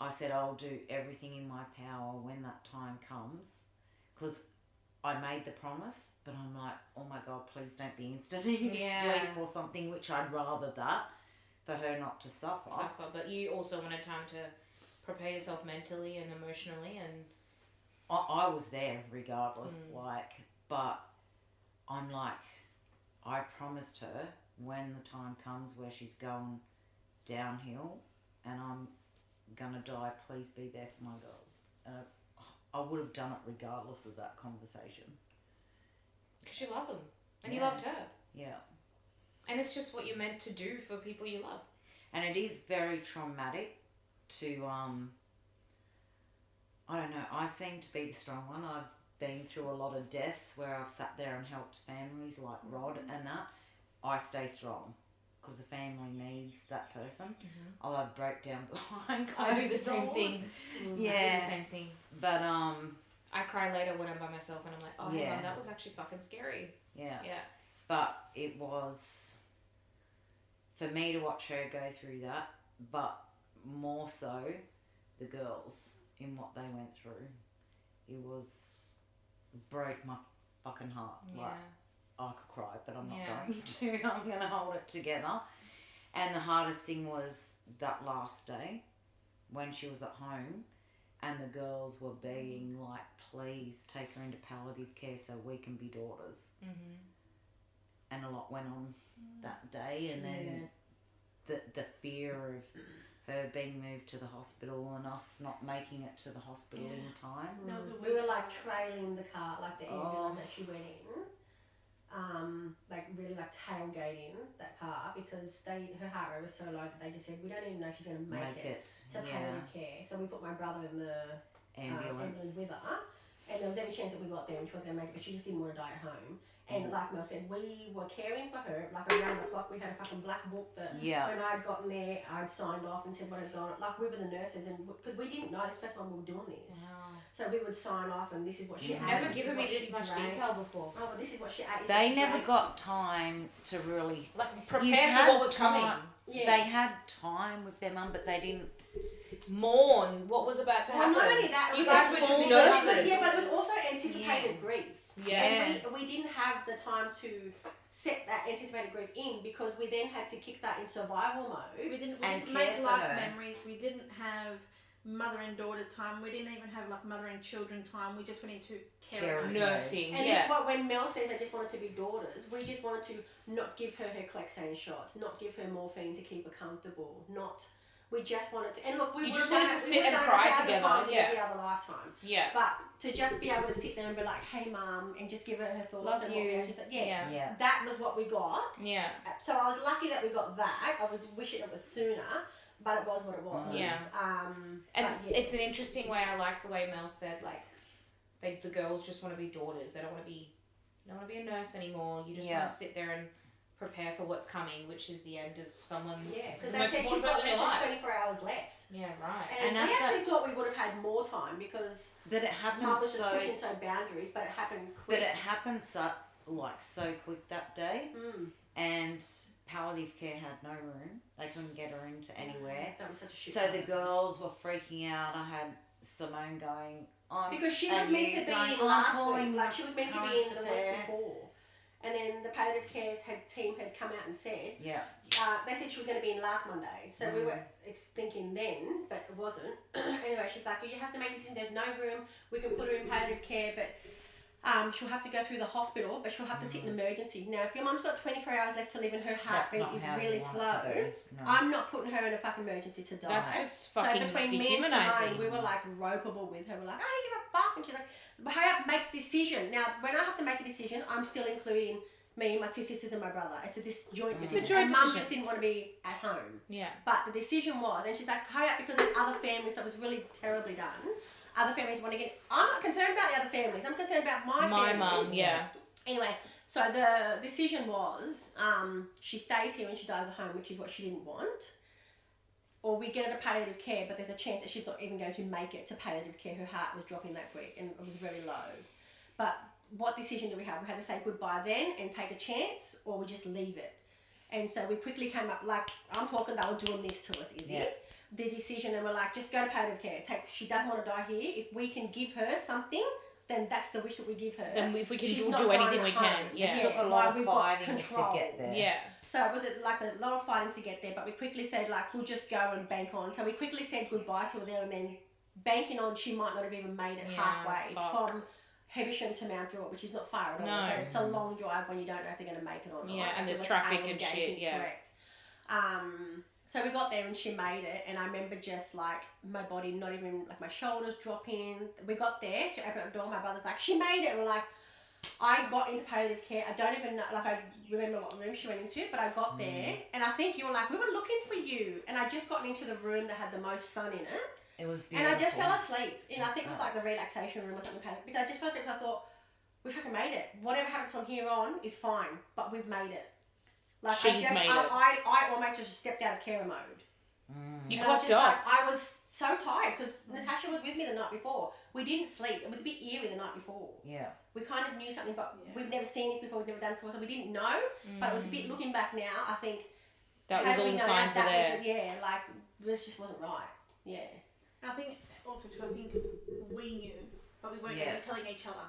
I said I'll do everything in my power when that time comes because I made the promise, but I'm like, oh my God, please don't be instant in sleep or something, which I'd rather that for her not to suffer. But you also wanted time to prepare yourself mentally and emotionally, and I was there regardless, but I'm like, I promised her when the time comes where she's going downhill and I'm gonna die, please be there for my girls. I would have done it regardless of that conversation. Because you love them. And you loved her. Yeah. And it's just what you're meant to do for people you love. And it is very traumatic to, I don't know, I seem to be the strong one. I've been through a lot of deaths where I've sat there and helped families like Rod and that. I stay strong. Because the family needs that person. I'll have breakdown behind closed I do the same thing. Yeah. I do the same thing. But, I cry later when I'm by myself and I'm like, oh, hang on, that was actually fucking scary. Yeah. Yeah. But it was, for me to watch her go through that, but more so the girls in what they went through, it broke my fucking heart. Yeah. Like, I could cry, but I'm not Yeah. going to. I'm going to hold it together. And the hardest thing was that last day when she was at home and the girls were begging, like, please take her into palliative care so we can be daughters. Mm-hmm. And a lot went on that day. And then the fear of her being moved to the hospital and us not making it to the hospital in time. There was a We week- were like trailing the car, like the ambulance Oh. that she went in. Like really like tailgating that car because her heart rate was so low that they just said we don't even know if she's going to make it to palliative care. So we put my brother in the ambulance with her, and there was every chance that we got there and she wasn't going to make it, but she just didn't want to die at home. And like Mel said, we were caring for her, like around the clock. We had a fucking black book that when I'd gotten there, I'd signed off and said what I'd done. Like we were the nurses, and because we didn't know, this is the first time we were doing this. Wow. So we would sign off, and this is what she You've ate. never this is given me what this she much drank. detail before. Oh, but this is what she ate. They never got time to really... Like, prepare He's for had what was time- coming. Yeah. They had time with their mum, but they didn't... Mourn what was about to Well, happen. not only that, it You was guys like were just all- nurses. Yeah, but it was also anticipated grief. Yeah. And we didn't have the time to set that anticipated grief in because we then had to kick that in survival mode. We didn't And make care for last her. memories. We didn't have mother and daughter time. We didn't even have like mother and children time. We just went into care. Carers. Nursing. And Yeah. that's what when Mel says they just wanted to be daughters, we just wanted to not give her Clexane shots, not give her morphine to keep her comfortable, we just wanted to, and look, we You would just have wanted done to it- sit we would and have cry done it 1,000 together, times in yeah. every other lifetime. Yeah. But to just be able to sit there and be like, hey mum, and just give her thoughts Love and you. what we actually said. Yeah. Yeah. That was what we got. Yeah. So I was lucky that we got that. I was wishing it was sooner, but it was what it was. Yeah. And And it's an interesting way. I like the way Mel said, like, the girls just want to be daughters. They don't want to be a nurse anymore. You just want to sit there and prepare for what's coming, which is the end of someone. yeah, because the they most said she's important got person in less your than life. 24 hours left. Yeah, right. And And we at actually thought we would have had more time because But it Mum happened was just so... pushing so boundaries, but it happened But quick. it happened so quick that day. And palliative care had no room. They couldn't get her into anywhere. That was such a shit. So time. the girls were freaking out. I had Simone going... Because she was and meant you to be going, in "I'm last calling week, like she was meant to be current in the affair." week before. And then the palliative care team had come out and said, Yeah. they said she was going to be in last Monday. So we were thinking then, but it wasn't. Anyway, she's like, you have to make this, there's no room, we can put her in palliative care, but she'll have to go through the hospital, but she'll have to sit in emergency. Now, if your mum's got 24 hours left to live and her That's heartbeat not is how really you want slow, it to be. No. I'm not putting her in a fucking emergency to die. That's just fucking So between me and Simone, dehumanising. we were like ropeable with her. We're like, I don't give a fuck. And she's like, but hurry up, make a decision. Now, when I have to make a decision, I'm still including me, my two sisters, and my brother. It's a joint decision. a joint and Mum decision. just didn't want to be at home. Yeah. But the decision was, and she's like, hurry up, because there's other families that was really terribly done. Other families want to get. I'm not concerned about the other families. I'm concerned about my My family. mum, yeah. Anyway, so the decision was she stays here and she dies at home, which is what she didn't want. Or we get her to palliative care, but there's a chance that she's not even going to make it to palliative care. Her heart was dropping that quick and it was very low. But what decision do we have? We had to say goodbye then and take a chance, or we just leave it. And so we quickly came up, like, I'm talking, they were doing this to us, is it? The decision, and we're like, just go to palliative care. She doesn't want to die here. If we can give her something, then that's the wish that we give her. Then if we can She's do not anything dying we at can, home. yeah. It took a while lot of we've got fighting to control. get there. Yeah. So it was like a lot of fighting to get there, but we quickly said, like, we'll just go and bank on. So we quickly said goodbye to her there, and then banking on she might not have even made it Yeah, halfway. It's fuck. from Hebersham to Mount Druitt, which is not far at all. No. But it's a long drive when you don't know if they're going to make it or not. Yeah, and there's we're traffic and tailgating, shit, yeah. Correct. So we got there and she made it, and I remember just like my body not even, like my shoulders dropping. We got there, she opened up the door, my brother's like, she made it, and we're like, I got into palliative care. I don't even know, like, I remember what room she went into, but I got there, and I think you were like, we were looking for you, and I just got into the room that had the most sun in it, It was beautiful. and I just fell asleep. And I think it was like the relaxation room or something, because I just fell asleep because I thought, we fucking made it. Whatever happens from here on is fine, but we've made it. Like, She's made it. I almost just stepped out of carer mode. You And I was clocked just off. like, I was so tired because Natasha was with me the night before. We didn't sleep. It was a bit eerie the night before. Yeah. We kind of knew something, but we've never seen this before. We've never done it before, so we didn't know. But it was a bit, looking back now, I think that was had all we the known signs were that there. was, yeah, like this just wasn't right. Yeah. I think also too. I think we knew, but we weren't Yeah. really telling each other.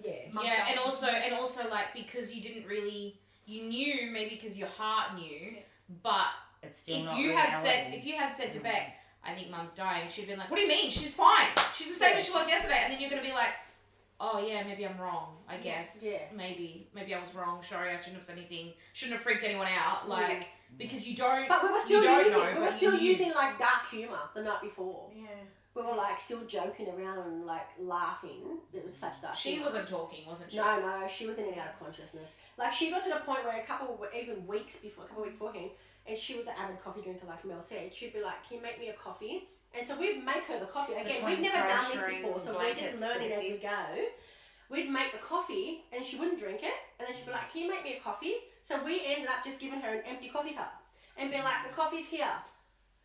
Yeah. Mum's Yeah, dying. and also like because you didn't really, you knew maybe because your heart knew, Yeah. but It's still if not you reality. had said to Beck, I think Mum's dying, she'd been like, what do you mean? She's fine. She's the same as she was yesterday, and then you're gonna be like, oh yeah, maybe I'm wrong. I guess. Yeah. Maybe I was wrong. Sorry, I shouldn't have said anything. Shouldn't have freaked anyone out. Like because you don't. But we were still you don't using, know, we were but still you knew. using like dark humour the night before. Yeah. We were like still joking around and like laughing. It was such dark She humour. wasn't talking, wasn't she? No, she was in and out of consciousness. Like she got to the point where a couple weeks beforehand, and she was an avid coffee drinker, like Mel said. She'd be like, "Can you make me a coffee?" And so we'd make her the coffee. Again, Between we'd never done this grocery before, so we're blankets just for learning the as we kids. go. We'd make the coffee, and she wouldn't drink it, and then she'd be like, "Can you make me a coffee?" So we ended up just giving her an empty coffee cup, and be like, "The coffee's here,"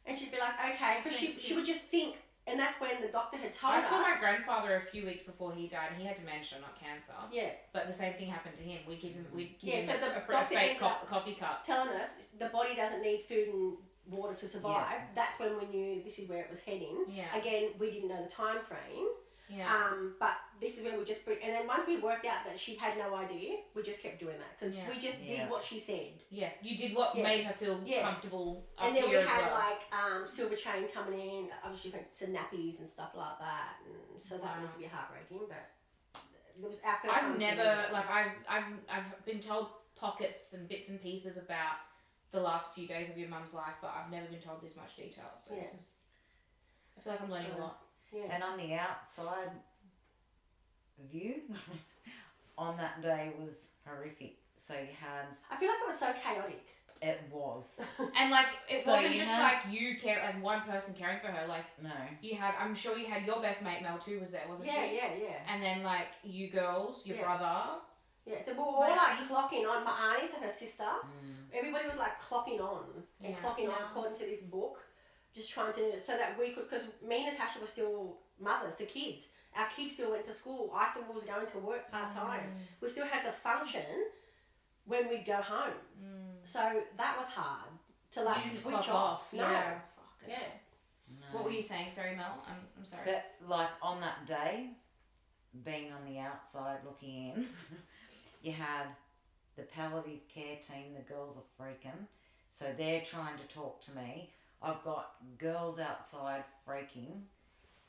and she'd be like, "Okay," because she would just think. And that's when the doctor had told I us. saw my grandfather a few weeks before he died, and he had dementia, not cancer. Yeah, But the same thing happened to him. We'd give him Yeah, so the a doctor fake ended up coffee cup. telling us the body doesn't need food and water to survive. Yeah. That's when we knew this is where it was heading. Yeah. Again, we didn't know the time frame. Yeah. But this is where we just and then once we worked out that she had no idea, we just kept doing that because Yeah. we just Yeah. did what she said. Yeah. You did what Yeah. made her feel Yeah. comfortable up And then we here as had well. like silver chain coming in, obviously some nappies and stuff like that, and so that was a bit heartbreaking. But it was our first time I've seeing never it. like I've been told pockets and bits and pieces about the last few days of your mum's life, but I've never been told this much detail. So Yeah. this is, I feel like I'm learning a lot. Yeah. And on the outside view, on that day was horrific. So you had, I feel like it was so chaotic. it was, And like it So wasn't you just know- like you like one person caring for her. Like no, you had, I'm sure you had your best mate Mel too was there, wasn't Yeah, she? yeah. And then like you girls, your Yeah. brother. Yeah, so we were all like clocking on. My auntie, so her sister, everybody was like clocking on and Yeah. clocking on Yeah. according to this book, just trying to, so that we could, because me and Natasha were still mothers to kids. Our kids still went to school. I still was going to work part time. We still had to function when we'd go home. So that was hard to like You didn't switch clock off. No. Yeah. Fuck it. Yeah. no. What were you saying? Sorry, Mel. I'm sorry. But like on that day, being on the outside looking in, you had the palliative care team. The girls are freaking, so they're trying to talk to me. I've got girls outside freaking.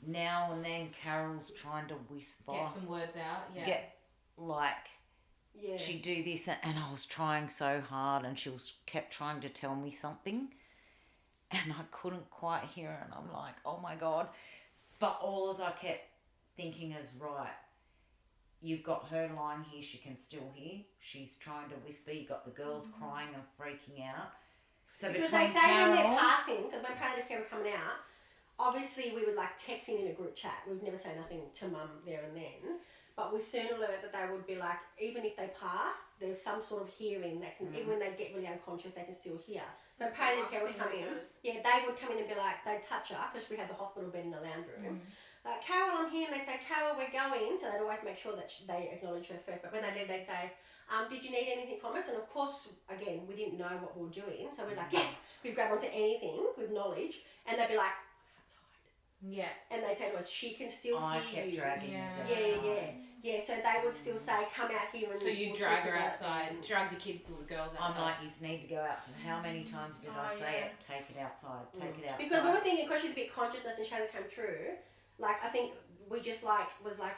Now and then, Carol's trying to whisper, Get some words out. Yeah. get like Yeah. she'd do this, and I was trying so hard, and she was kept trying to tell me something, and I couldn't quite hear her, and I'm like, oh my god. But all as I kept thinking is, right, you've got her lying here, she can still hear, she's trying to whisper, you got the girls crying and freaking out. So Because between they say when they're Carol, passing, because when palliative care were coming out, obviously we would like texting in a group chat. We'd never say nothing to mum there and then. But we soon learned that they would be like, even if they passed, there's some sort of hearing that can, even when they get really unconscious, they can still hear. But That's the palliative last care would thing come that in. goes. Yeah, they would come in and be like, they'd touch her, because we had the hospital bed in the lounge room. Like, Carol, I'm here, and they'd say, Carol, we're going. So they'd always make sure that they acknowledge her first. But when they did, they'd say, did you need anything from us? And of course, again, we didn't know what we were doing. So we're like, yes, we'd grab onto anything with knowledge. And they'd be like, Yeah. and they'd say to us, she can still I hear kept you. dragging Yeah. us Yeah, outside. yeah. Yeah, so they would still say, come out here and So you we'll drag talk her about outside, it. drag the girls outside. I'm like, you need to go outside. How many times did I Oh, say yeah. it? Take it outside, take it outside. Because we were thinking, because she's a bit consciousness and she hasn't come through, like, I think we just like, was like,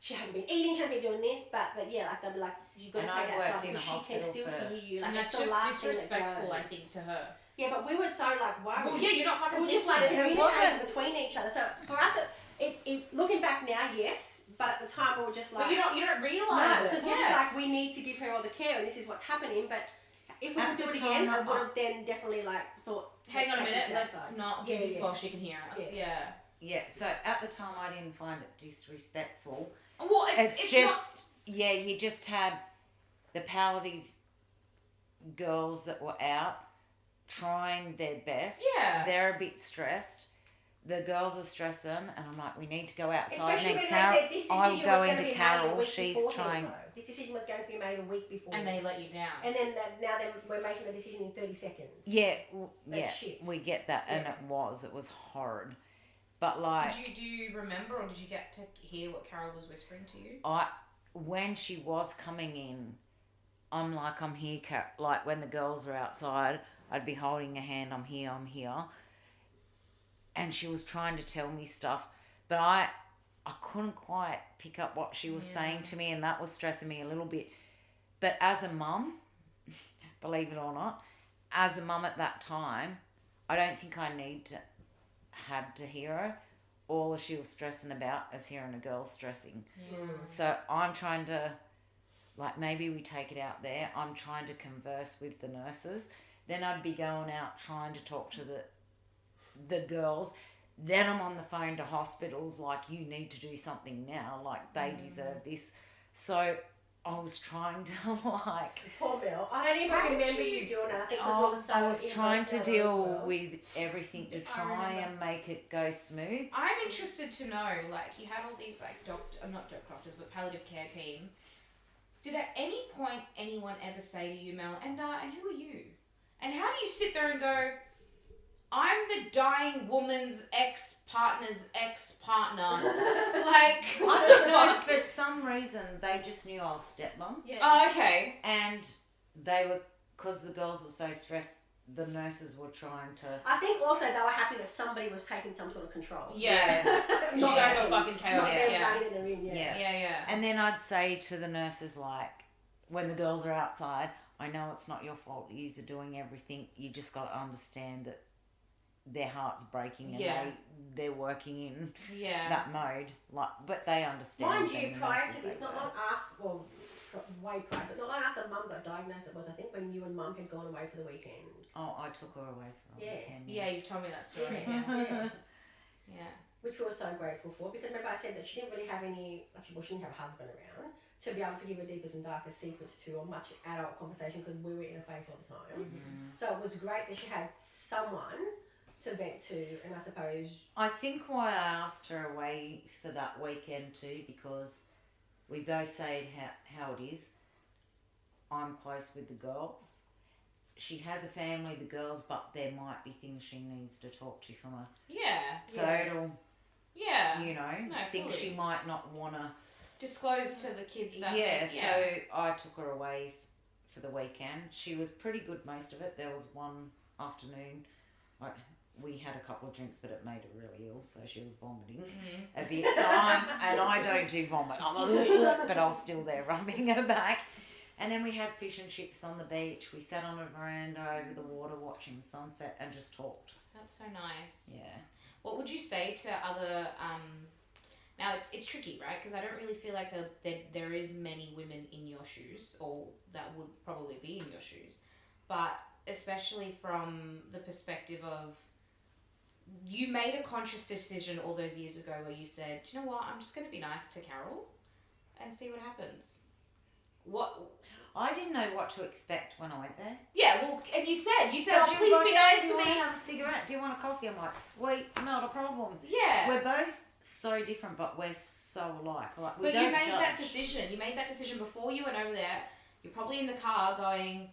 she hasn't been eating, she hasn't been doing this, but yeah, like, they'll be like, you've got And to I take it worked outside in a because she can hospital still for- hear you. Like, and that's it's the just last thing that disrespectful, I goes. think, to her. Yeah, but we were so like worried. Well, yeah, you're not fucking We were just like listening. It wasn't- communicating between each other. So for us, looking back now, yes, but at the time we were just like, But you don't no, realise because it. we were Yeah. like, we need to give her all the care, and this is what's happening. But if we At could do the it time, again, I I- would have then definitely like thought. Hang on a take minute. this Let's outside. not do Yeah, this yeah. while she can hear us. Yeah. Yeah, so at the time I didn't find it disrespectful. Well, It's it's just, yeah, you just had the palliative girls that were out trying their best. Yeah. They're a bit stressed. The girls are stressing, and I'm like, we need to go outside. Especially and when then Carol, they said this I'll decision go was going to into be made a Carol. week She's beforehand, trying. though. This decision was going to be made a week before. not, and they let you down. And then now we're making a decision in 30 seconds. Yeah, That's yeah, shit. we get that, and Yeah. it was horrid. But like, do you remember, or did you get to hear what Carol was whispering to you? when she was coming in, I'm here, like when the girls are outside, I'd be holding her hand, I'm here. And she was trying to tell me stuff, but I couldn't quite pick up what she was saying to me, and that was stressing me a little bit. But as a mum, believe it or not, as a mum at that time, I don't think I had to hear her. All she was stressing about is hearing a girl stressing. So I'm trying to, like, maybe we take it out there. I'm trying to converse with the nurses. Then I'd be going out trying to talk to the girls. Then I'm on the phone to hospitals like, you need to do something now. Like, they deserve this. So I was trying to, like... Poor Bill. I don't even remember you doing that. I think because I was trying to deal with everything to try and make it go smooth. I'm interested to know, like, you had all these, like, not doctors, but palliative care team. Did at any point anyone ever say to you, Mel, and who are you? And how do you sit there and go, I'm the dying woman's ex-partner's ex-partner? Like, what the fuck? For some reason, they just knew I was stepmom. Yeah. Oh, okay. And they were, because the girls were so stressed, the nurses were trying to... I think also they were happy that somebody was taking some sort of control. Yeah. You guys are fucking chaotic. Not them Yeah. reining them in, Yeah. And then I'd say to the nurses, like, when the girls are outside, I know it's not your fault. You are doing everything. You just got to understand that their heart's breaking and they're working in that mode. Like, but they understand. Mind you, prior to this, not long after, well, way prior to, not long after Mum got diagnosed, it was, I think, when you and Mum had gone away for the weekend. Oh, I took her away for a weekend. Yeah, you told me that story. Yeah. Which we were so grateful for, because remember I said that she didn't really have any, she didn't have a husband around to be able to give her deepest and darkest secrets to, or much adult conversation, because we were in her face all the time. So it was great that she had someone to vent to, and I suppose... I think why I asked her away for that weekend too, because we both said how it is. I'm close with the girls. She has a family, the girls, but there might be things she needs to talk to from a total, you know, things fully. she might not want to... Disclose to the kids that... So I took her away for the weekend. She was pretty good most of it. There was one afternoon, like... We had a couple of drinks, but it made her really ill, so she was vomiting a bit. So I don't do vomit, but I was still there rubbing her back. And then we had fish and chips on the beach. We sat on a veranda over the water watching the sunset and just talked. That's so nice. Yeah. What would you say to other... Now, it's tricky, right? Because I don't really feel like there is many women in your shoes, or that would probably be in your shoes. But especially from the perspective of... You made a conscious decision all those years ago where you said, do you know what, I'm just going to be nice to Carol and see what happens. I didn't know what to expect when I went there. Yeah, well, and you said, But oh, she was please like, be nice do to you want me. to have a cigarette? Do you want a coffee? I'm like, sweet, not a problem. Yeah. We're both so different, but we're so alike. Like, we But don't you made judge. that decision. You made that decision before you went over there. You're probably in the car going,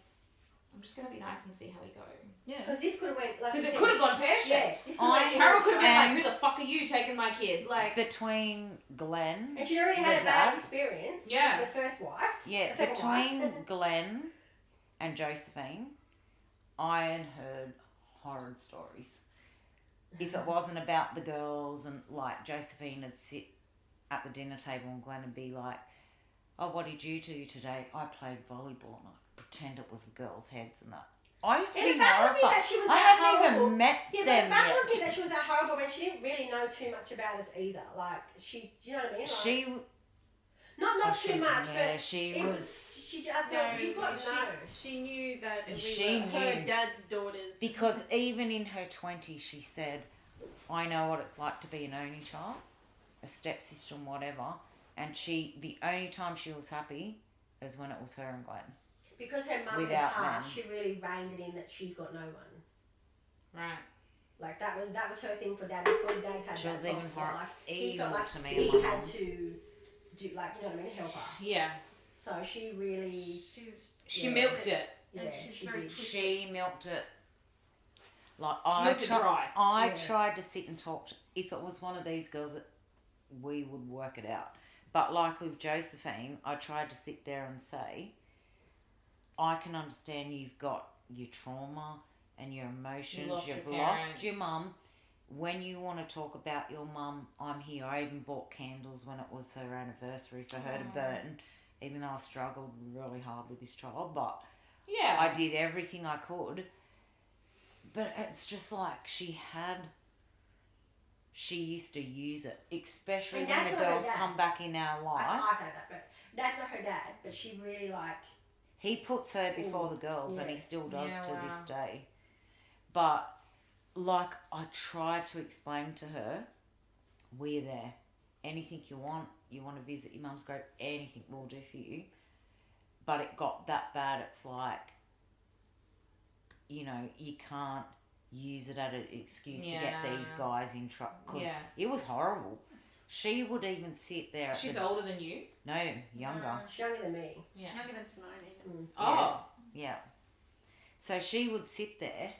I'm just going to be nice and see how we go. Yeah. Because this could have went... Because it could have gone pear-shaped. Yeah, Carol could have been like, And- who the fuck are you taking my kid? Like, Between Glenn... And she already the had a bad dad. experience. Yeah. The first wife. Yeah, the second between wife. Glenn and Josephine, I had heard horrid stories. If it wasn't about the girls and, like, Josephine would sit at the dinner table and Glenn would be like, oh, what did you do today? I played volleyball, and I pretend it was the girls' heads and that. I used to be It baffles me horrified. that she was I that hadn't horrible. even met Yeah, them that baffles me yet. that she was that horrible, but she didn't really know too much about us either. Like, she, you know what I mean? Like, She... Not she- too much, yeah, but she it was... She just, people don't know. She knew that we She were her knew. dad's daughters. Because even in her 20s, she said, I know what it's like to be an only child, a stepsister and whatever. And the only time she was happy is when it was her and Glenn. Because her mum had Without passed, them. she really reined it in that she's got no one. right. Like, that was her thing for Dad. Because Dad had She that was soft even spot. Like, he evil felt like to me he and my had mum. to do, like, you know what I mean, help her. Yeah. So she really, She's She Yeah. milked it. yeah, and she's she very did. twisted. She milked it. Like milked it dry. I tried to sit and talk. If it was one of these girls, we would work it out. But like with Josephine, I tried to sit there and say, I can understand you've got your trauma and your emotions. You've lost your mum. When you want to talk about your mum, I'm here. I even bought candles when it was her anniversary for her to burn, even though I struggled really hard with this child. But I did everything I could. But it's just like she used to use it, especially when the girls come back in our life. I know that, but that's not her dad, but she really He puts her before the girls, and he still does to this day. But, like, I tried to explain to her, we're there. Anything you want to visit your mum's grave, anything we'll do for you. But it got that bad, it's like, you can't use it as an excuse to get these guys in trouble. Because it was horrible. She would even sit there. She's older than you? No, younger. she's younger than me. Yeah. Younger than Simone even. Oh. Yeah. So she would sit there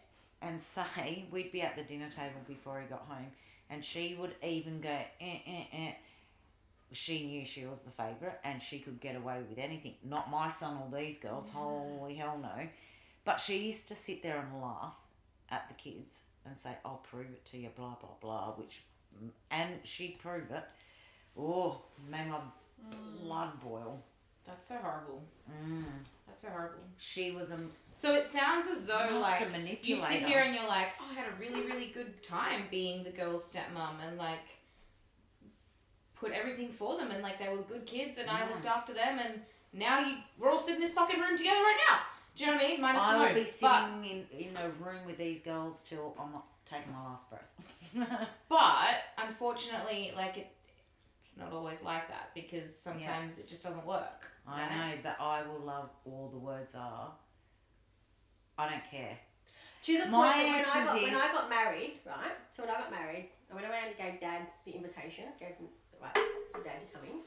and say, we'd be at the dinner table before he got home, and she would even go, She knew she was the favourite and she could get away with anything. Not my son or these girls, holy hell no. But she used to sit there and laugh at the kids and say, I'll prove it to you, blah, blah, blah, and she'd prove it. Oh, made my blood boil. That's so horrible. That's so horrible. She was So it sounds as though master like manipulator. you sit here and you're like, I had a really, really good time being the girl's stepmom and like put everything for them and like they were good kids and I looked after them and now we're all sitting in this fucking room together right now. Do you know what I mean? Minus I Simone. would be sitting in a room with these girls till I'm not taking my last breath. But unfortunately, like it's not always like that because sometimes it just doesn't work. I know, but I will love all the words are. I don't care. To the point My that answers when I got married, right? So when I got married, I went around and gave Dad the invitation, gave him for Dad to come in.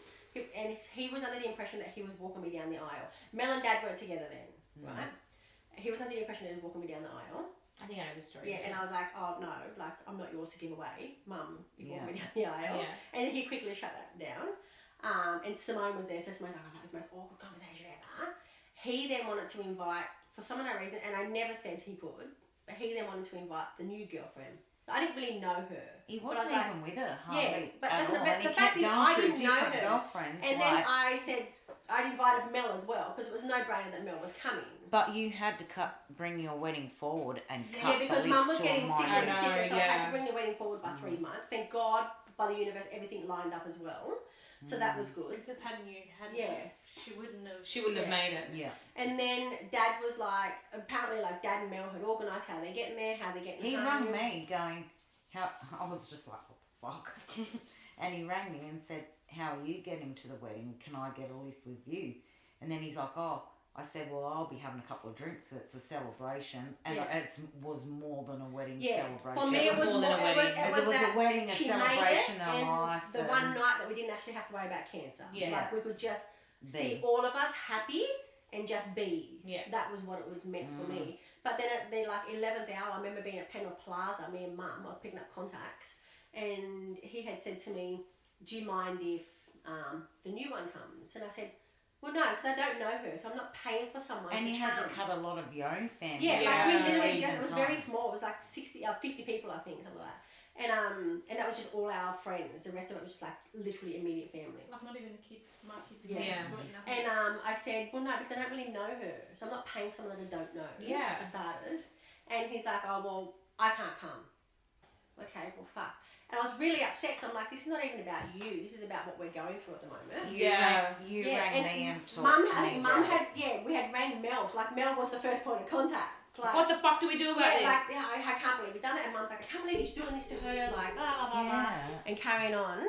He was under the impression that he was walking me down the aisle. Mel and Dad weren't together then, right? He was under the impression that he was walking me down the aisle. I think I know this story. Yeah, and I was like, oh no, like I'm not yours to give away, Mum. You walked me down the aisle, and then he quickly shut that down. And Simone was there, so Simone's like, oh, that was the most awkward conversation ever. He then wanted to invite, for some unknown reason, and I never said he could, but he then wanted to invite the new girlfriend. But I didn't really know her. He wasn't even with her, hardly. But at all. the He fact kept that going I through didn't know different her, girlfriends. and then I said I'd invited Mel as well because it was no brainer that Mel was coming. But you had to bring your wedding forward and cut the because list Mum was to getting a sick, minor. so I had to bring the wedding forward by 3 months. Thank God, by the universe, everything lined up as well. So that was good. Because hadn't she wouldn't have made it. Yeah. And then Dad was like, apparently like Dad and Mel had organised how they're getting there, how they're getting He home. rang me going, I was just like, what the fuck? And he rang me and said, how are you getting to the wedding? Can I get a lift with you? And then he's like, oh, I said, well, I'll be having a couple of drinks, so it's a celebration. And it was more than a wedding celebration. For me, it was more than a wedding. It was a wedding, a celebration, a life. The one night that we didn't actually have to worry about cancer. Yeah. Like we could just see all of us happy and just be. Yeah. That was what it was meant for me. But then at the like 11th hour, I remember being at Penrith Plaza, me and Mum, I was picking up contacts, and he had said to me, do you mind if the new one comes? And I said, well, no, because I don't know her, so I'm not paying for someone and to you had come. to cut a lot of your own family. Yeah, like we literally just, it was very time. small. It was like 50 people, I think, something like that. And that was just all our friends. The rest of it was just like literally immediate family. Like not even the kids, my kids. Yeah. And I said, well, no, because I don't really know her, so I'm not paying for someone that I don't know. Yeah. For starters. And he's like, oh well, I can't come. Okay, well, fuck. And I was really upset because I'm like, this is not even about you. This is about what we're going through at the moment. You rang me and talked Mum, to I me think Mum about had, we had rang Mel. Like Mel was the first point of contact. Like, What the fuck do we do about this? like, I can't believe we've done it. And Mum's like, I can't believe he's doing this to her. Like, blah, blah, blah, blah. And carrying on.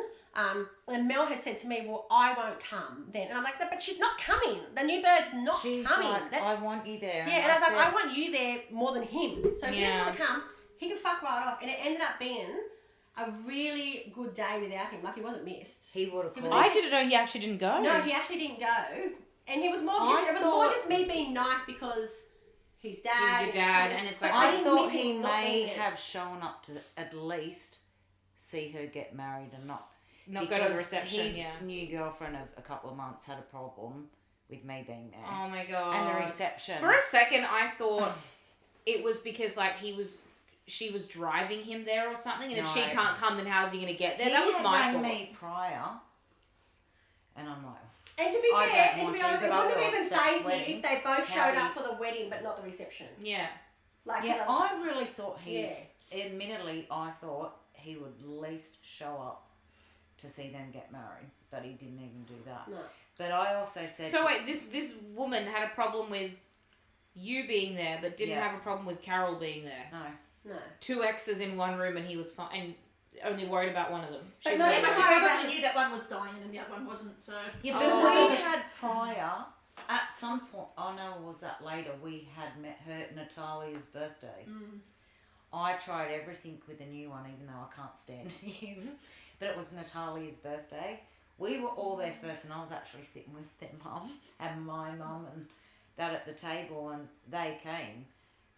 And Mel had said to me, well, I won't come then. And I'm like, no, but she's not coming. The new bird's not She's coming. like, I want you there. Yeah, and I was like, I want you there more than him. So if he doesn't Yeah. want to come, he can fuck right off. And it ended up being a really good day without him. Like, he wasn't missed. He would have He was called. I didn't know he actually didn't go. No, he actually didn't go. And he was more I just, it was more thought- just me being nice because his dad. He's your dad, and it's like I thought miss he him not being may there. have shown up to at least see her get married and not not go to the reception. His Yeah. new girlfriend of a couple of months had a problem with me being there. Oh my god. And the reception. For a second, I thought it was because like she was driving him there or something, and if she No. can't come, then how's he gonna get there? He That was had my rang thought. me prior, and I'm like, And to be I fair, don't and to want be to, honest, it but I wouldn't will. have even It's that phased me wedding. if they both How showed you- up for the wedding but not the reception. Yeah. Like, yeah, I really thought Yeah. admittedly, I thought he would at least show up to see them get married, but he didn't even do that. No. But I also said, So wait, this woman had a problem with you being there, but didn't Yeah. have a problem with Carol being there. no, No. Two exes in one room, and he was fine, and only worried about one of them. But She not was even like, She worried probably about- knew that one was dying and the other one wasn't, so... yeah, but Oh. we had prior. At some point, I know it was that later. We had met her at Natalia's birthday. I tried everything with the new one, even though I can't stand him. But it was Natalia's birthday. We were all there first, and I was actually sitting with their mum and my mum and that at the table, and they came.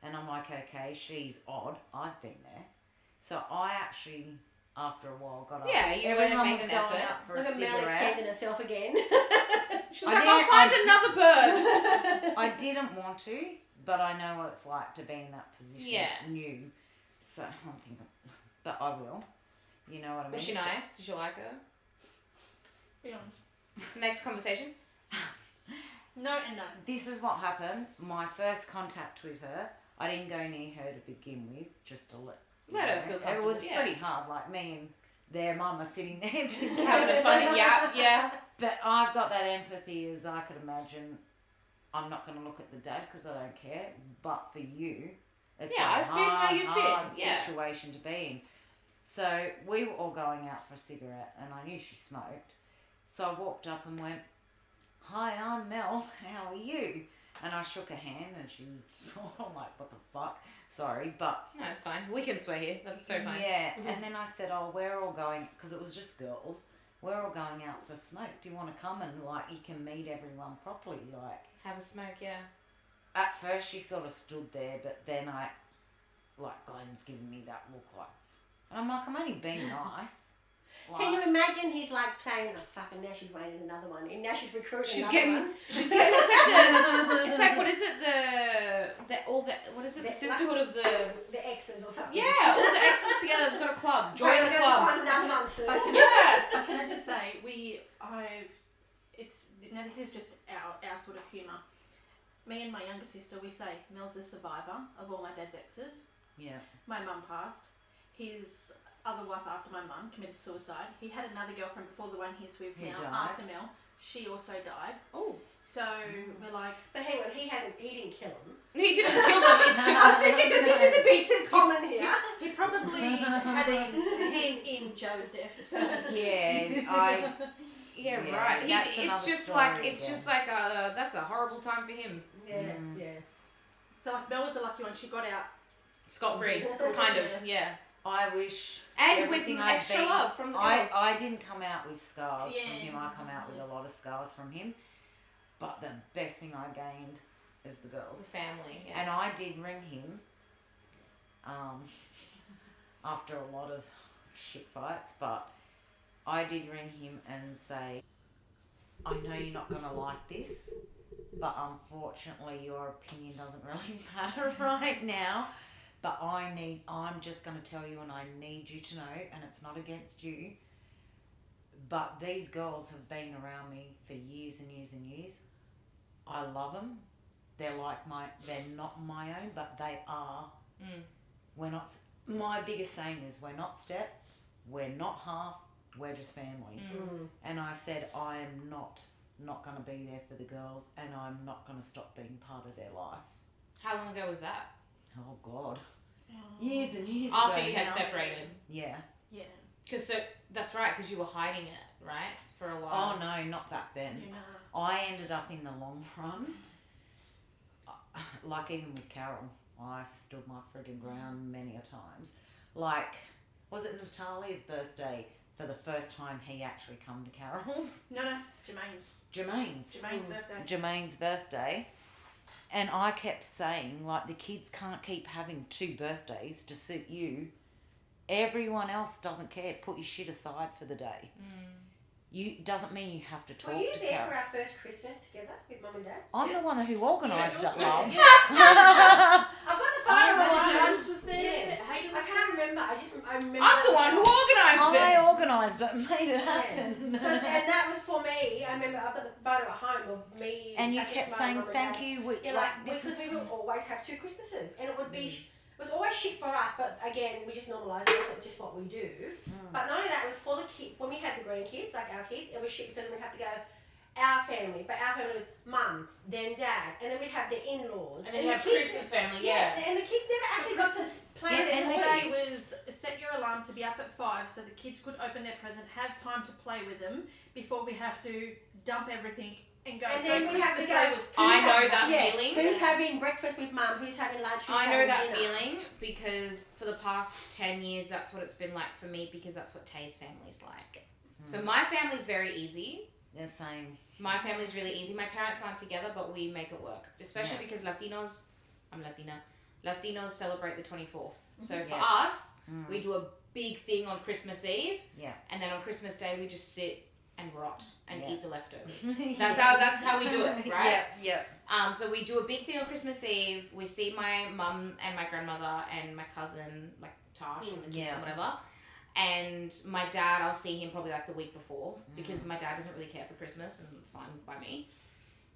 And I'm like, okay, she's odd. I've been there. So I actually, after a while, got up. Yeah, you went and Everyone made was an going effort. out for a Look at Mel cigarette. extending herself again. She's I like, didn't- I'll find I another bird. I didn't want to, but I know what it's like to be in that position. Yeah. New. So I'm thinking, but I will. You know what I mean? Was she So- nice? Did you like her? Be honest. Next conversation. No and no. This is what happened. My first contact with her, I didn't go near her to begin with, just to let Let her know. feel It comfortable, was yeah. pretty hard, like me and their mum are sitting there Having together. a funny yap, yeah. But I've got that empathy, as I could imagine. I'm not going to look at the dad because I don't care, but for you, it's Yeah, a I've been where hard, you've been, hard yeah. situation to be in. So we were all going out for a cigarette, and I knew she smoked. So I walked up and went, "Hi, I'm Mel. How are you?" And I shook her hand, and she was sort of like, "What the fuck?" Sorry, but No, it's fine. We can swear here. That's so fine. yeah. And then I said, "Oh, we're all going," because it was just girls. We're all going out for smoke. Do you want to come and like you can meet everyone properly? Like Have a smoke, yeah. at first she sort of stood there, but then Glenn's giving me that look like, and I'm like, I'm only being nice. Can you imagine he's like saying, "Oh fuck," and now she's waiting another one, and now she's recruiting She's another getting, one. she's getting. It's like the. It's like what is it? What is it? The The- sisterhood of the. The exes or something. Yeah, all the exes together. We've got a club. Join Right, the we're gonna club. find another one soon. Yeah. But can I just say, now this is just our sort of humour. Me and my younger sister, we say, Mel's the survivor of all my dad's exes. Yeah. My mum passed. His other wife after my mum committed suicide. He had another girlfriend before the one he's with Who now died? after Mel. She also died. Oh. So we're like, But hang on, he didn't kill him. He didn't kill them. It's I was just. thinking because this is a bit too common here. he probably had his hand in Joe's death. So Yeah. Yeah, Yeah, right. that's It's another just story like it's again. just like that's a horrible time for him. Yeah, yeah. So like Mel was the lucky one. She got out. Scot free, Yeah. kind of. Yeah. I wish. And with everything I've extra been- love from the girls. I didn't come out with scars from Yeah. him. I come out with a lot of scars from him. But the best thing I gained is the The girls. family. Yeah. And I did ring him after a lot of shit fights, but I did ring him and say, I know you're not going to like this, but unfortunately your opinion doesn't really matter right now. But I'm just going to tell you, and I need you to know, and it's not against you, but these girls have been around me for years and years and years. I love them. They're not my own, but they are. We're not, my biggest saying is we're not step, we're not half, we're just family. And I said, I am not going to be there for the girls, and I'm not going to stop being part of their life. How long ago was that? Oh God. Years and years After ago you had now. separated. Yeah. Yeah. Because that's right. Because you were hiding it, right, for a while. Oh no, not back then. You know. I ended up in the long run, like even with Carol, I stood my friggin' ground many a times. Like, was it Natalia's birthday for the first time he actually come to Carol's? No, Jermaine's. Jermaine's Jermaine's birthday. Jermaine's birthday. And I kept saying, like, the kids can't keep having 2 birthdays to suit you. Everyone else doesn't care. Put your shit aside for the day. You doesn't mean you have to talk Were you to there Carol. for our first Christmas together with Mum and Dad? I'm the one who organised it, love. I've got the photo When of Jones was there, Yeah. Hayden I was can't remember. I remember. I'm the one who organised I it. organised it and made it happen. And that was for me. I remember I've got the photo at home of me. And you Jack kept Smart, saying, Mum and thank Dad. you. Yeah, like this because is... we would always have 2 Christmases, and it would be. It was always shit for us, but again, we just normalised it. It's just what we do. But not only that, it was for the kids. When we had the grandkids, like our kids, it was shit because we'd have to go our family. But our family was Mum, then Dad, and then we'd have the in-laws. And then you the have kids, Christmas family, Yeah, and the kids never actually got to play Yeah, their and the Day toys. was set your alarm to be up at 5 so the kids could open their present, have time to play with them before we have to dump everything and go. And So then we have to Christmas go. Day was I know that feeling. Who's having breakfast with Mum? Who's having lunch? Who's I know having that dinner? feeling because for the past 10 years, that's what it's been like for me because that's what Tay's family's like. So my family's very easy. The same. My family's really easy. My parents aren't together, but we make it work. Especially because Latinos, I'm Latina, Latinos celebrate the 24th. So for us, we do a big thing on Christmas Eve. Yeah. And then on Christmas Day, we just sit and rot and eat the leftovers. Yes. That's how we do it, right? Yeah. So we do a big thing on Christmas Eve. We see my mum and my grandmother and my cousin, like Tash and the kids and whatever. And my dad, I'll see him probably like the week before because my dad doesn't really care for Christmas and it's fine by me.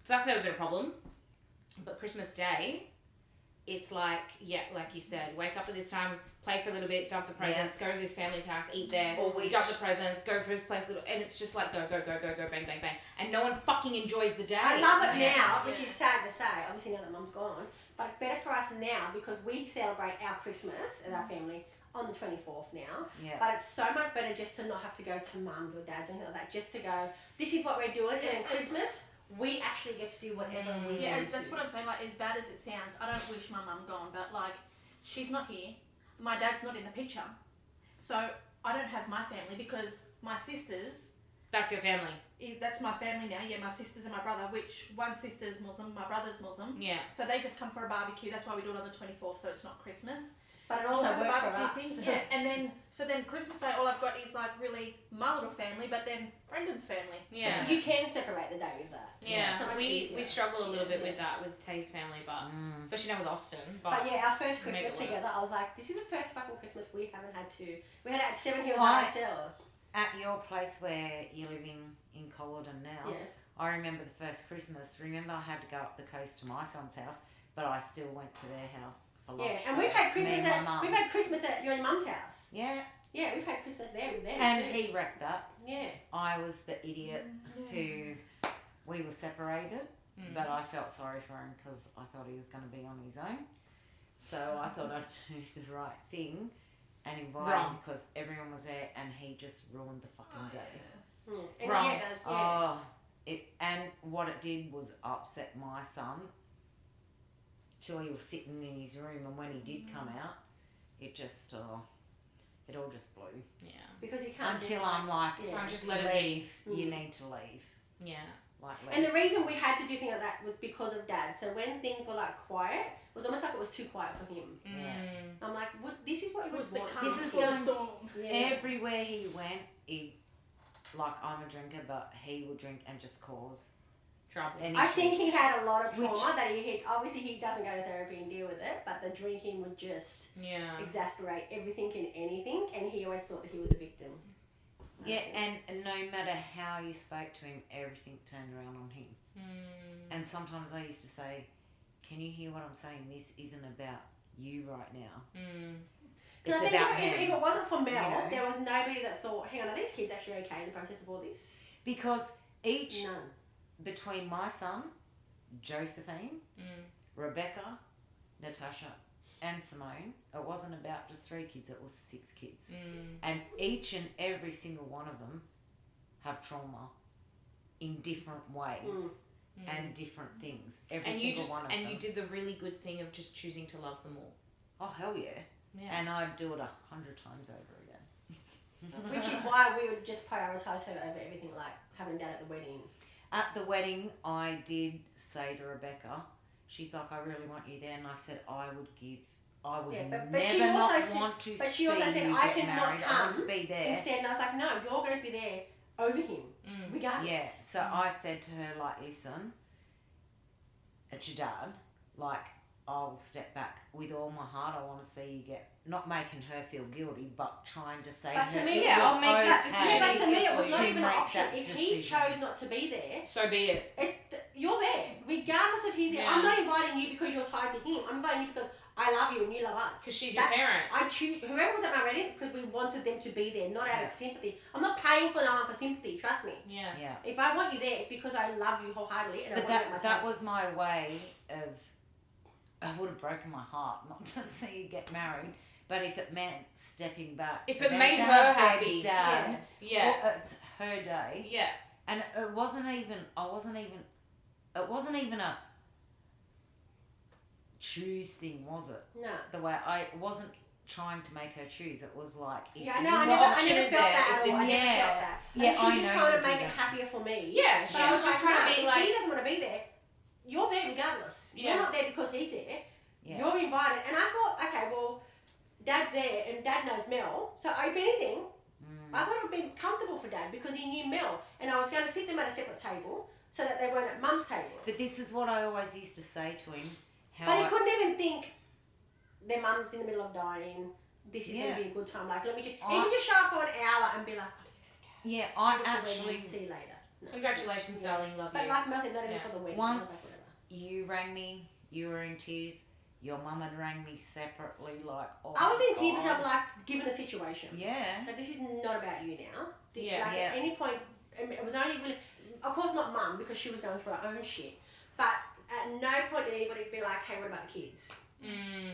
So that's never been a problem. But Christmas Day, it's like, like you said, wake up at this time, play for a little bit, dump the presents, go to this family's house, eat there, dump the presents, go for this place, and it's just like go, bang, bang, bang. And no one fucking enjoys the day. I love it now, which is sad to say, obviously now that Mum's gone, but it's better for us now because we celebrate our Christmas as our family on the 24th now. Yeah. But it's so much better just to not have to go to Mum's or Dad's or anything like that, just to go, this is what we're doing, and then Christmas, we actually get to do whatever we want to. that's what I'm saying. Like, as bad as it sounds, I don't wish my mum gone, but like, she's not here. My dad's not in the picture, so I don't have my family because my sisters. That's your family. That's my family now. Yeah, my sisters and my brother. Which one sister's Muslim, my brother's Muslim. Yeah. So they just come for a barbecue. That's why we do it on the 24th. So it's not Christmas. But it also the worked for barbecue us. things, yeah. And then Christmas Day, all I've got is like really my little family, but then Brendan's family. Yeah. So you can separate the day with that. Yeah, So much we easier. struggle a little bit with that with Tay's family, but especially now with Austin. But yeah, our first we make Christmas it work. together, I was like, this is the first fucking Christmas we haven't had to. We had it at 7 Hills Right. ourselves. At your place where you're living in Culloden now, Yeah. I remember the first Christmas. Remember, I had to go up the coast to my son's house, but I still went to their house for lunch. Yeah, and we've had Me Christmas and my mum. we've had Christmas at your mum's house. Yeah, Yeah, we've had Christmas there with them. and too. he wrecked that. Yeah. I was the idiot who we were separated, but I felt sorry for him because I thought he was going to be on his own. So I thought I'd do the right thing and invite him because everyone was there, and he just ruined the fucking day. Yeah. And Wrong. yeah, it does, yeah. And what it did was upset my son till he was sitting in his room, and when he did come out, it just it all just blew. Yeah. Because you can't Until just, I'm like, yeah. Can't just let it leave. You need to leave. Yeah. Like And leave. the reason we had to do things like that was because of Dad. So when things were like quiet, it was almost like it was too quiet for him. Yeah. I'm like, this is what you It would was the want. calm This is before the going- storm. Yeah. Everywhere he went, like I'm a drinker, but he would drink and just cause Trouble. an I issue. think he had a lot of trauma Which- that he obviously he doesn't go to therapy and deal with it, but the drinking would just Yeah. exasperate everything and anything, and he always thought that he was a victim. Yeah, and no matter how you spoke to him, everything turned around on him. And sometimes I used to say, "Can you hear what I'm saying? This isn't about you right now. Because It's I about think if him." it wasn't for Mel, You know? there was nobody that thought, hang on, are these kids actually okay in the process of all this? Because each None. between my son, Josephine, Rebecca, Natasha, and Simone, it wasn't about just 3 kids, it was 6 kids. And each and every single one of them have trauma in different ways and different things. Every And you single one of them. you did the really good thing of just choosing to love them all. Oh, hell yeah. Yeah. And I'd do it 100 times over again. Which is why we would just prioritise her over everything, like having Dad at the wedding. At the wedding, I did say to Rebecca, she's like, I really want you there. And I said, I would Yeah, never but she not also said, want to but she see also said, you I get cannot married. I come want to be there. instead. And I was like, no, you're going to be there over him, regardless. Yeah, so I said to her, like, listen, it's your dad, like, I will step back with all my heart. I want to see you get, not making her feel guilty, but trying to say But her to me, Yeah, I'll make this okay. decision but to me, it was easier not for you. even an To make option. that If he decision. chose not to be there, So be it. you're there, regardless if he's there. Yeah. I'm not inviting you because you're tied to him. I'm inviting you because I love you and you love us. Because she's your parent. I choose whoever was at my wedding because we wanted them to be there, not out of Yeah. sympathy. I'm not paying for no one for sympathy. Trust me. Yeah. Yeah. If I want you there, it's because I love you wholeheartedly and But I want you at my that side. was my way of, I would have broken my heart not to see you get married, but if it meant stepping back. If for it them made to her have their happy. Dad, Yeah. well, it's her day. Yeah. And it wasn't even a choose thing, was it? No. The way I wasn't trying to make her choose. It was like, if Yeah, you no, I want- never option felt is there, that if at all. this- I never yeah. felt that. Yeah, She I was just know trying you to make it didn't. happier for me. Yeah, But she I was just trying to no, be if like- he doesn't want to be there, you're there regardless. Yeah. You're not there because he's there. Yeah. You're invited. And I thought, okay, well, Dad's there and Dad knows Mel. So if anything, I thought it would be comfortable for Dad because he knew Mel. And I was going to sit them at a separate table so that they weren't at Mum's table. But this is what I always used to say to him. How But he I- couldn't even think their mum's in the middle of dying. This is going Yeah. to be a good time. Like, let me just, I- even just show up for an hour and be like, yeah, I beautiful wedding, actually, see you later. No. Congratulations, darling. Love But you. like Mel said, not even Yeah. for the wedding. once you rang me, you were in tears. Your mum had rang me separately, like, oh I was in my tears because I'm God. like, given a situation. Yeah. Like, this is not about you now. Yeah. Like, Yeah. at any point, it was only really, of course not Mum because she was going through her own shit. But at no point did anybody be like, hey, what about the kids?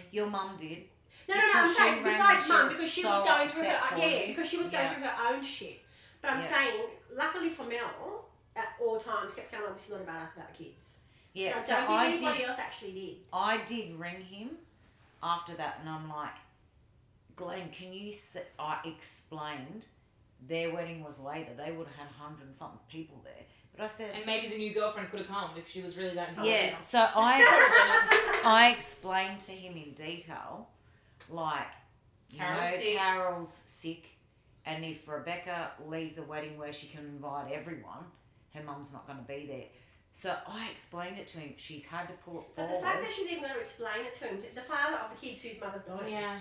Your mum did. No, I'm Because she saying rang besides me, Mum she because was she so was going through upset her, for yeah, you. because she was going Yeah. through her own shit. But I'm Yeah. saying, luckily for Mel, at all times kept going, this is not about us, about the kids. Yeah, I so don't think I anybody did. else actually did. I did ring him after that, and I'm like, Glenn, can you? I explained their wedding was later. They would have had 100 and something people there, but I said, And maybe the new girlfriend could have come if she was really that important. yeah. So I explained to him in detail, like, Carol's sick. Carol's sick, and if Rebecca leaves a wedding where she can invite everyone, her mum's not going to be there. So I explained it to him. She's had to pull it But forward. the fact that she's even going to explain it to him, the father of the kids whose mother's dying, Yeah.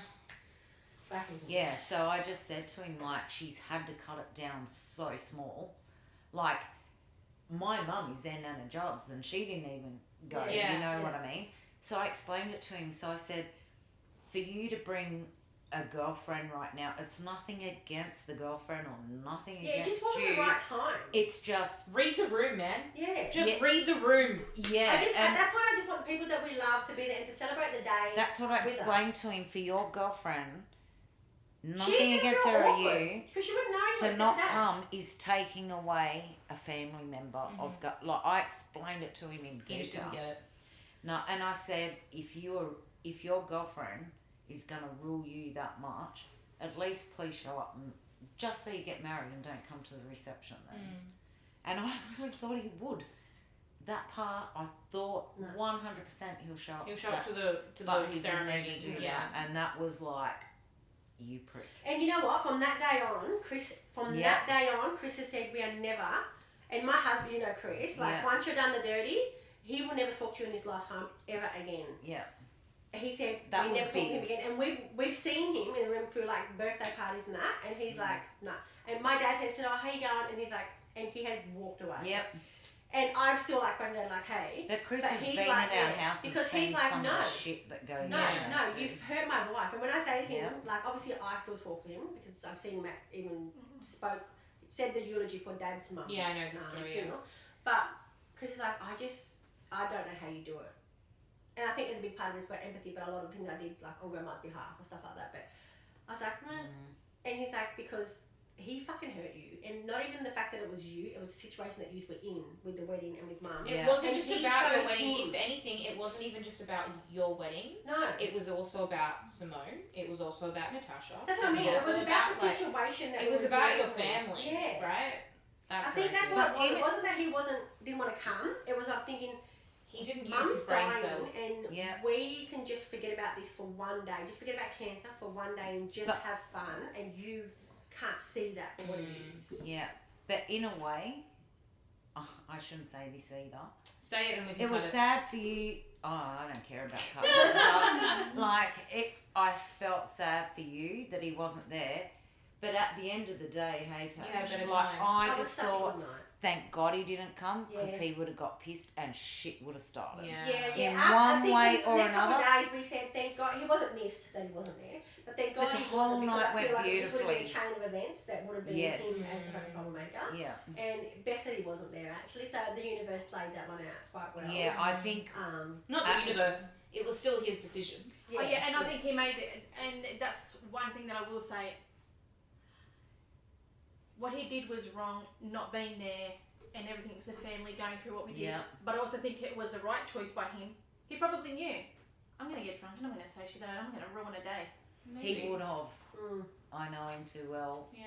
baffles me. Yeah, so I just said to him, like, she's had to cut it down so small. Like, my mum is there Nana Jobs, and she didn't even go, Yeah, you know yeah. what I mean? So I explained it to him. So I said, for you to bring a girlfriend right now, it's nothing against the girlfriend or nothing Yeah, it against just wasn't you. the right time. It's just, Read the room, man. Yeah. Just Yeah. read the room. yeah. At and that point, I just want people that we love to be there and to celebrate the day. that's what I with explained us. to him. For your girlfriend, She's nothing gonna against feel her or awkward, you. because she wouldn't know To what not to do. come is taking away a family member of like I explained it to him in You just detail. didn't get it. No, and I said if your girlfriend is gonna rule you that much, at least please show up and just so you get married and don't come to the reception then. And I really thought he would. That part I thought 100% he'll show up. He'll show up to but the he ceremony. didn't even do Yeah. that. And that was like, you prick. And you know what? From that day on, Chris has said we are never. And my husband, you know, Chris, like Yeah. once you're done the dirty, he will never talk to you in his lifetime ever again. Yeah. He said That we was never talk to him big. again, and we've seen him in the room through like birthday parties and that, and he's like, nah. And my dad has said, oh, how you going? And he's like, and he has walked away. Yep. And I'm still like, like, hey. But Chris But has he's been like, in our yeah, house and because seen he's like, some no. of the shit that goes No, on. no, you've hurt my wife. And when I say to him, Yeah. like, obviously I still talk to him because I've seen him even said the eulogy for Dad's mum. Yeah, I know the story, yeah. funeral. But Chris is like, I don't know how you do it. And I think there's a big part of it is about empathy, but a lot of the things I did, like, on grandma's behalf or stuff like that. But I was like, And he's like, because he fucking hurt you. And not even the fact that it was you, it was a situation that you were in with the wedding and with Mum. It Yeah. wasn't And just he about your chose wedding. him. If anything, it wasn't even just about your wedding. No. It was also about Simone. It was also about Natasha. That's what I mean. It was also about the like, situation that it was we were about dealing your with. family. Yeah. Right? I think that's it what But it was. even- It wasn't that he didn't want to come. It was I'm thinking He didn't use Mum's his brain dying, cells. and Yeah. we can just forget about this for one day. Just forget about cancer for one day and just But- have fun. And you can't see that for what it is. Yeah, but in a way, I shouldn't say this either. Say it and we can It was cut sad for you. Oh, I don't care about cutting. But, like I felt sad for you that he wasn't there. But at the end of the day, hey, Tash, Yeah, better like time. I That was just such a thought, good night. thank God he didn't come because Yeah. he would have got pissed and shit would have started. Yeah. Yeah. In I one think way the or next couple another. of days we said thank God he wasn't missed that he wasn't there, but thank God But the he whole wasn't because night I went feel like it would have been a beautifully. chain of events that would have been Yes. him as the troublemaker. Yeah. And best that he wasn't there actually, so the universe played that one out quite well. Yeah, I think Not the universe. It was still his decision. Oh, yeah, and I think he made it, and that's one thing that I will say. What he did was wrong, not being there, and everything for the family going through what we did. Yeah. But I also think it was the right choice by him. He probably knew. I'm going to get drunk and I'm going to say shit that I'm going to ruin a day. he would have. Mm. I know him too well. Yeah.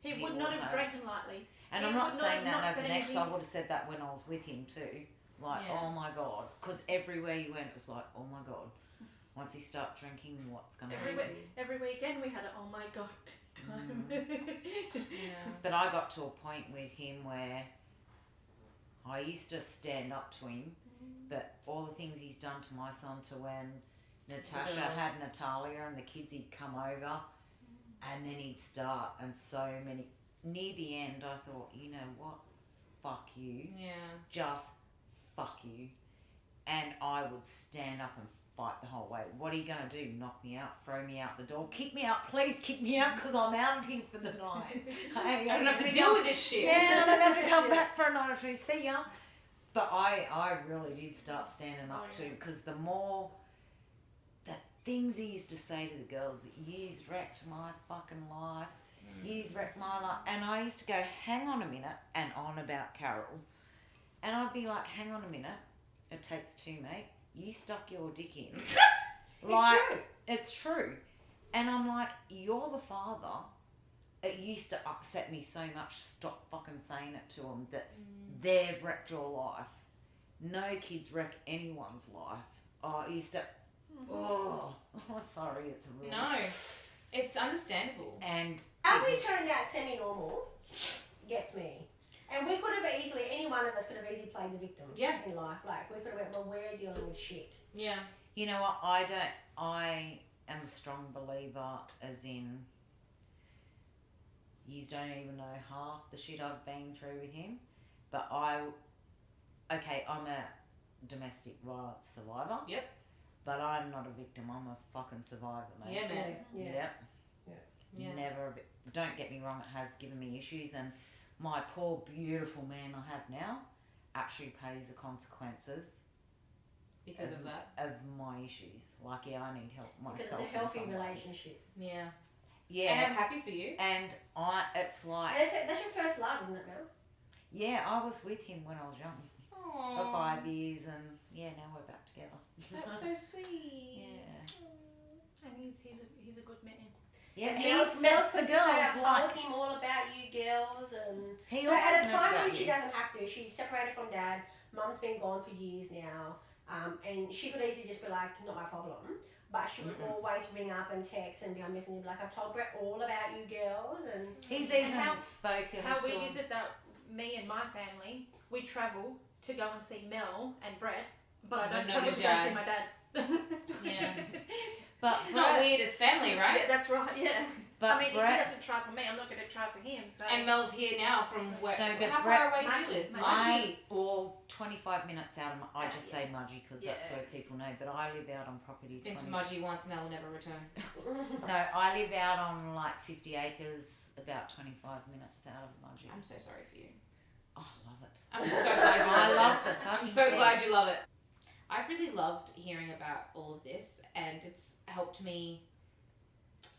He He would not would have have. drank him lightly. And He I'm not would saying not that as said an ex, I anything. would have said that when I was with him too. Like, Yeah. oh my God. Because everywhere you went, it was like, oh my God. Once he start drinking, what's going to Every, happen? every weekend we had a oh my god time. Yeah. But I got to a point with him where I used to stand up to him, but all the things he's done to my son, to when Natasha girls. had Natalia and the kids, he'd come over and then he'd start, and so many. Near the end, I thought, you know what? Fuck you. Yeah. Just fuck you. And I would stand up and fight the whole way. What are you going to do? Knock me out? Throw me out the door? Kick me out? Please kick me out because I'm out of here for the night. Hey, I don't have to used deal come- with this shit. Yeah, I don't have to come back for a night or two. See ya. But I really did start standing up Oh, to, yeah. because the more, the things he used to say to the girls, that you's wrecked my fucking life, you's wrecked my life. And I used to go, hang on a minute, and on about Carol. And I'd be like, hang on a minute, it takes two, mate. You stuck your dick in. It's true. And I'm like, you're the father. It used to upset me so much, stop fucking saying it to them, that they've wrecked your life. No kids wreck anyone's life. Oh, it used to, oh, sorry, it's a rule. No. It's understandable. And How we turned out semi-normal gets me. And we could have easily, any one of us could have easily played the victim Yeah. in life. Like, we could have went, well, we're dealing with shit. Yeah. you know what, I am a strong believer, as in, you don't even know half the shit I've been through with him. But I'm a domestic violence survivor. Yep. But I'm not a victim, I'm a fucking survivor, mate. Yeah, man. Yeah. Yep. Yeah. Never, don't get me wrong, it has given me issues, and my poor beautiful man I have now actually pays the consequences Because of that. of my issues. Like, yeah, I need help myself. Because it's a in healthy some ways. relationship. Yeah. Yeah. And I'm happy for you. And it's like, And that's your first love, isn't it, Mel? yeah, I was with him when I was young for Aww. 5 years, and yeah, now we're back together. That's so sweet. Yeah. And he's a good man. Yeah, And he Mel's upsets the put girls. told Like, him all about you girls, and he so always at a knows time about when she you. doesn't have to, she's separated from dad. Mum's been gone for years now, and she could easily just be like, not my problem. But she would always ring up and text and be on Messenger and be like, I've told Brett all about you girls, and He's And even how- spoken How to weird is it that me and my family, we travel to go and see Mel and Brett, but I don't But not travel your to go dad. see my dad. Yeah. But It's not Brett, weird, it's family, right? Yeah, that's right, yeah. but I mean, if he Brett, doesn't try for me, I'm not going to try for him. So. And Mel's here now from where? No, but how Brett- far away do you live? Mudgee. Mudgee. 25 minutes out of I just Yeah. say Mudgee because that's Yeah. where people know, but I live out on property. Been to 20 Mudgee once and I'll never return. No, I live out on like 50 acres, about 25 minutes out of Mudgee. I'm so sorry for you. Oh, I love it. I'm so glad you I love love it. the fucking I'm so best. glad you love it. I've really loved hearing about all of this, and it's helped me.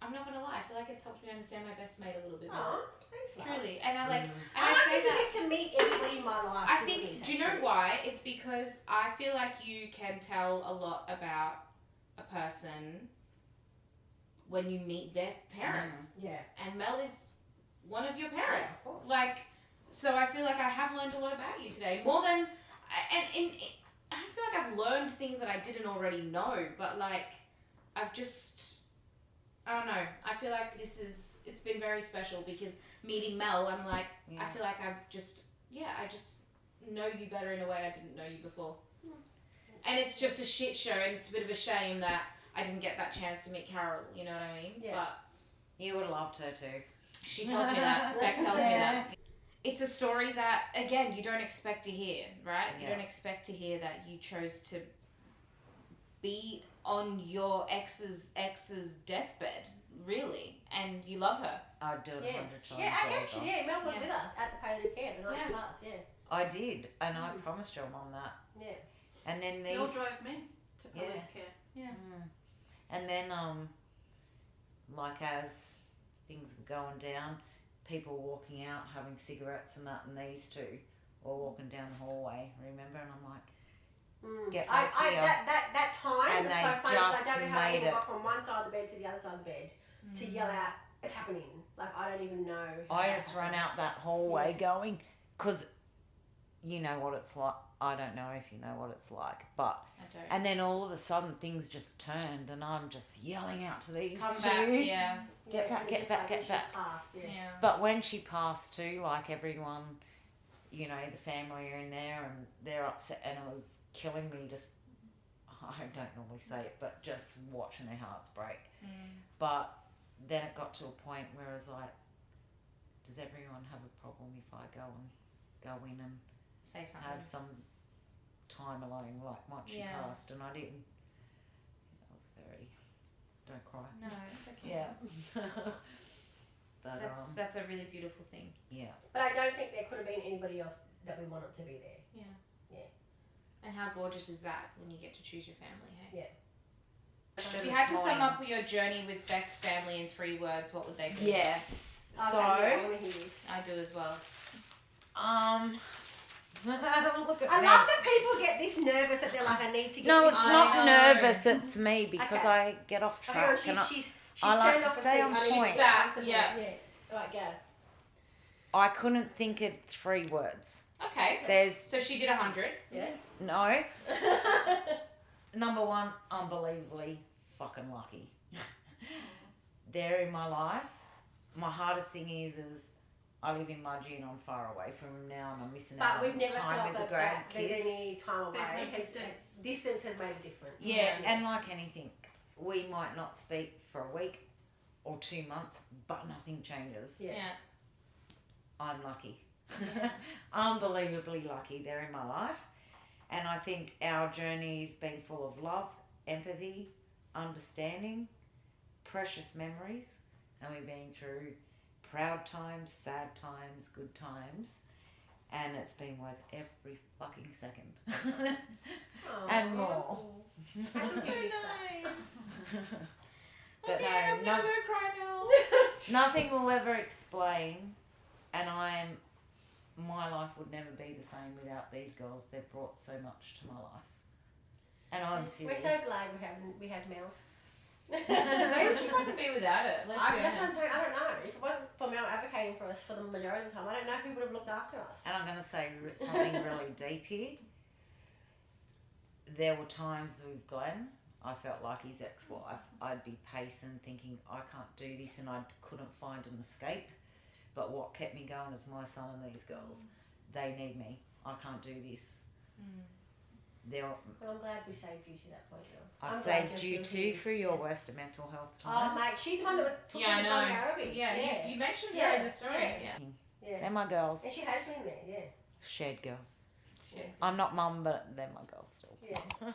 I'm not gonna lie, I feel like it's helped me understand my best mate a little bit more. oh, thanks, love. Truly, and I like, and I I like say to that. get to meet everybody in my life. I through think. this, Do you know actually. why? It's because I feel like you can tell a lot about a person when you meet their parents. Yeah. And Mel is one of your parents. Yeah, of course. Like, so I feel like I have learned a lot about you today, more than, and I don't feel like I've learned things that I didn't already know, but like I've just, I don't know. I feel like it's been very special because meeting Mel, I'm like, I feel like I've just, I just know you better in a way I didn't know you before. And it's just a shit show, and it's a bit of a shame that I didn't get that chance to meet Carol, you know what I mean? Yeah. But You would have loved her too. she tells me that. Beck tells me that. It's a story that, again, you don't expect to hear, right? You don't expect to hear that you chose to be on your ex's deathbed, really, and you love her. I'd do it 100 times Yeah, over. actually, Mel was with us at the palliative care the night she passed, I did, and I promised your mum that. Yeah. And then Mel drove me to palliative care. Yeah. And then, like as things were going down, people walking out having cigarettes and that, and these two were walking down the hallway. Remember? And I'm like, get back here. That time And was they so funny. just I don't know how made people it. got from one side of the bed to the other side of the bed to yell out, "It's happening!" Like I don't even know. I just ran out that hallway going, because you know what it's like. I don't know if you know what it's like, but I don't. and then all of a sudden things just turned, and I'm just yelling out to these Come two. back, yeah. Get back, get back, get back. Yeah. But when she passed too, like everyone, you know, the family are in there and they're upset, and it was killing me. Just, I don't normally say it, but just watching their hearts break. But then it got to a point where I was like, does everyone have a problem if I go in and Say something. have some time alone, like once she passed? And I didn't. That was very. Don't cry. No, it's okay. Yeah. But, That's a really beautiful thing. yeah. But I don't think there could have been anybody else that we wanted to be there. Yeah. Yeah. And how gorgeous is that when you get to choose your family, hey? Yeah. If you had to sum up your journey with Beck's family in 3 words, what would they be? Yes. Okay, So, yeah, I want to hear this. I do as well. look at I me. love that people get this nervous that they're like, I need to get No, this. it's I not know. nervous. It's me because Okay. I get off Okay, well, track. and she's I like turned to off stay the on seat. point. Yeah. Yeah. All right, go. I couldn't think of 3 words. Okay. There's So she did 100. Yeah. no. Number 1, unbelievably fucking lucky. They're in my life. My hardest thing is I live in Mudgee and I'm far away from them now, and I'm missing out But we've on never time felt with the that there's grandkids. any time away. There's no It's- distance. Distance has made a difference. Yeah, and like anything, we might not speak for a week or 2 months, but nothing changes. Yeah. I'm lucky. Unbelievably lucky. They're in my life. And I think our journey's been full of love, empathy, understanding, precious memories. And we've been through proud times, sad times, good times. And it's been worth every fucking second. Oh, And more. I can So hear you say. nice. But Okay, I'm no, gonna cry now. nothing will ever explain, and my life would never be the same without these girls. They've brought so much to my life, and I'm We're serious. so glad we have Mel. Where would you fucking be without it? Let's be That's what I'm honest. saying. I don't know. If it wasn't for Mel advocating for us for the majority of the time, I don't know who would have looked after us. And I'm going to say something really deep here. There were times with Glenn, I felt like his ex-wife. I'd be pacing, thinking, I can't do this, and I couldn't find an escape. But what kept me going is my son and these girls. They need me. I can't do this. Well, I'm glad we saved you to that point, Mel. I've I'm glad saved you're you still too here. through your Yeah. Western mental health Oh, times. mate, she's the one that took Yeah, me I to know. Arabic. Yeah, you mentioned her Yeah, in the story. yeah. Yeah. They're my girls. And she has been there, yeah. Shared girls. Shit. I'm not mum, but they're my girls still. Yeah.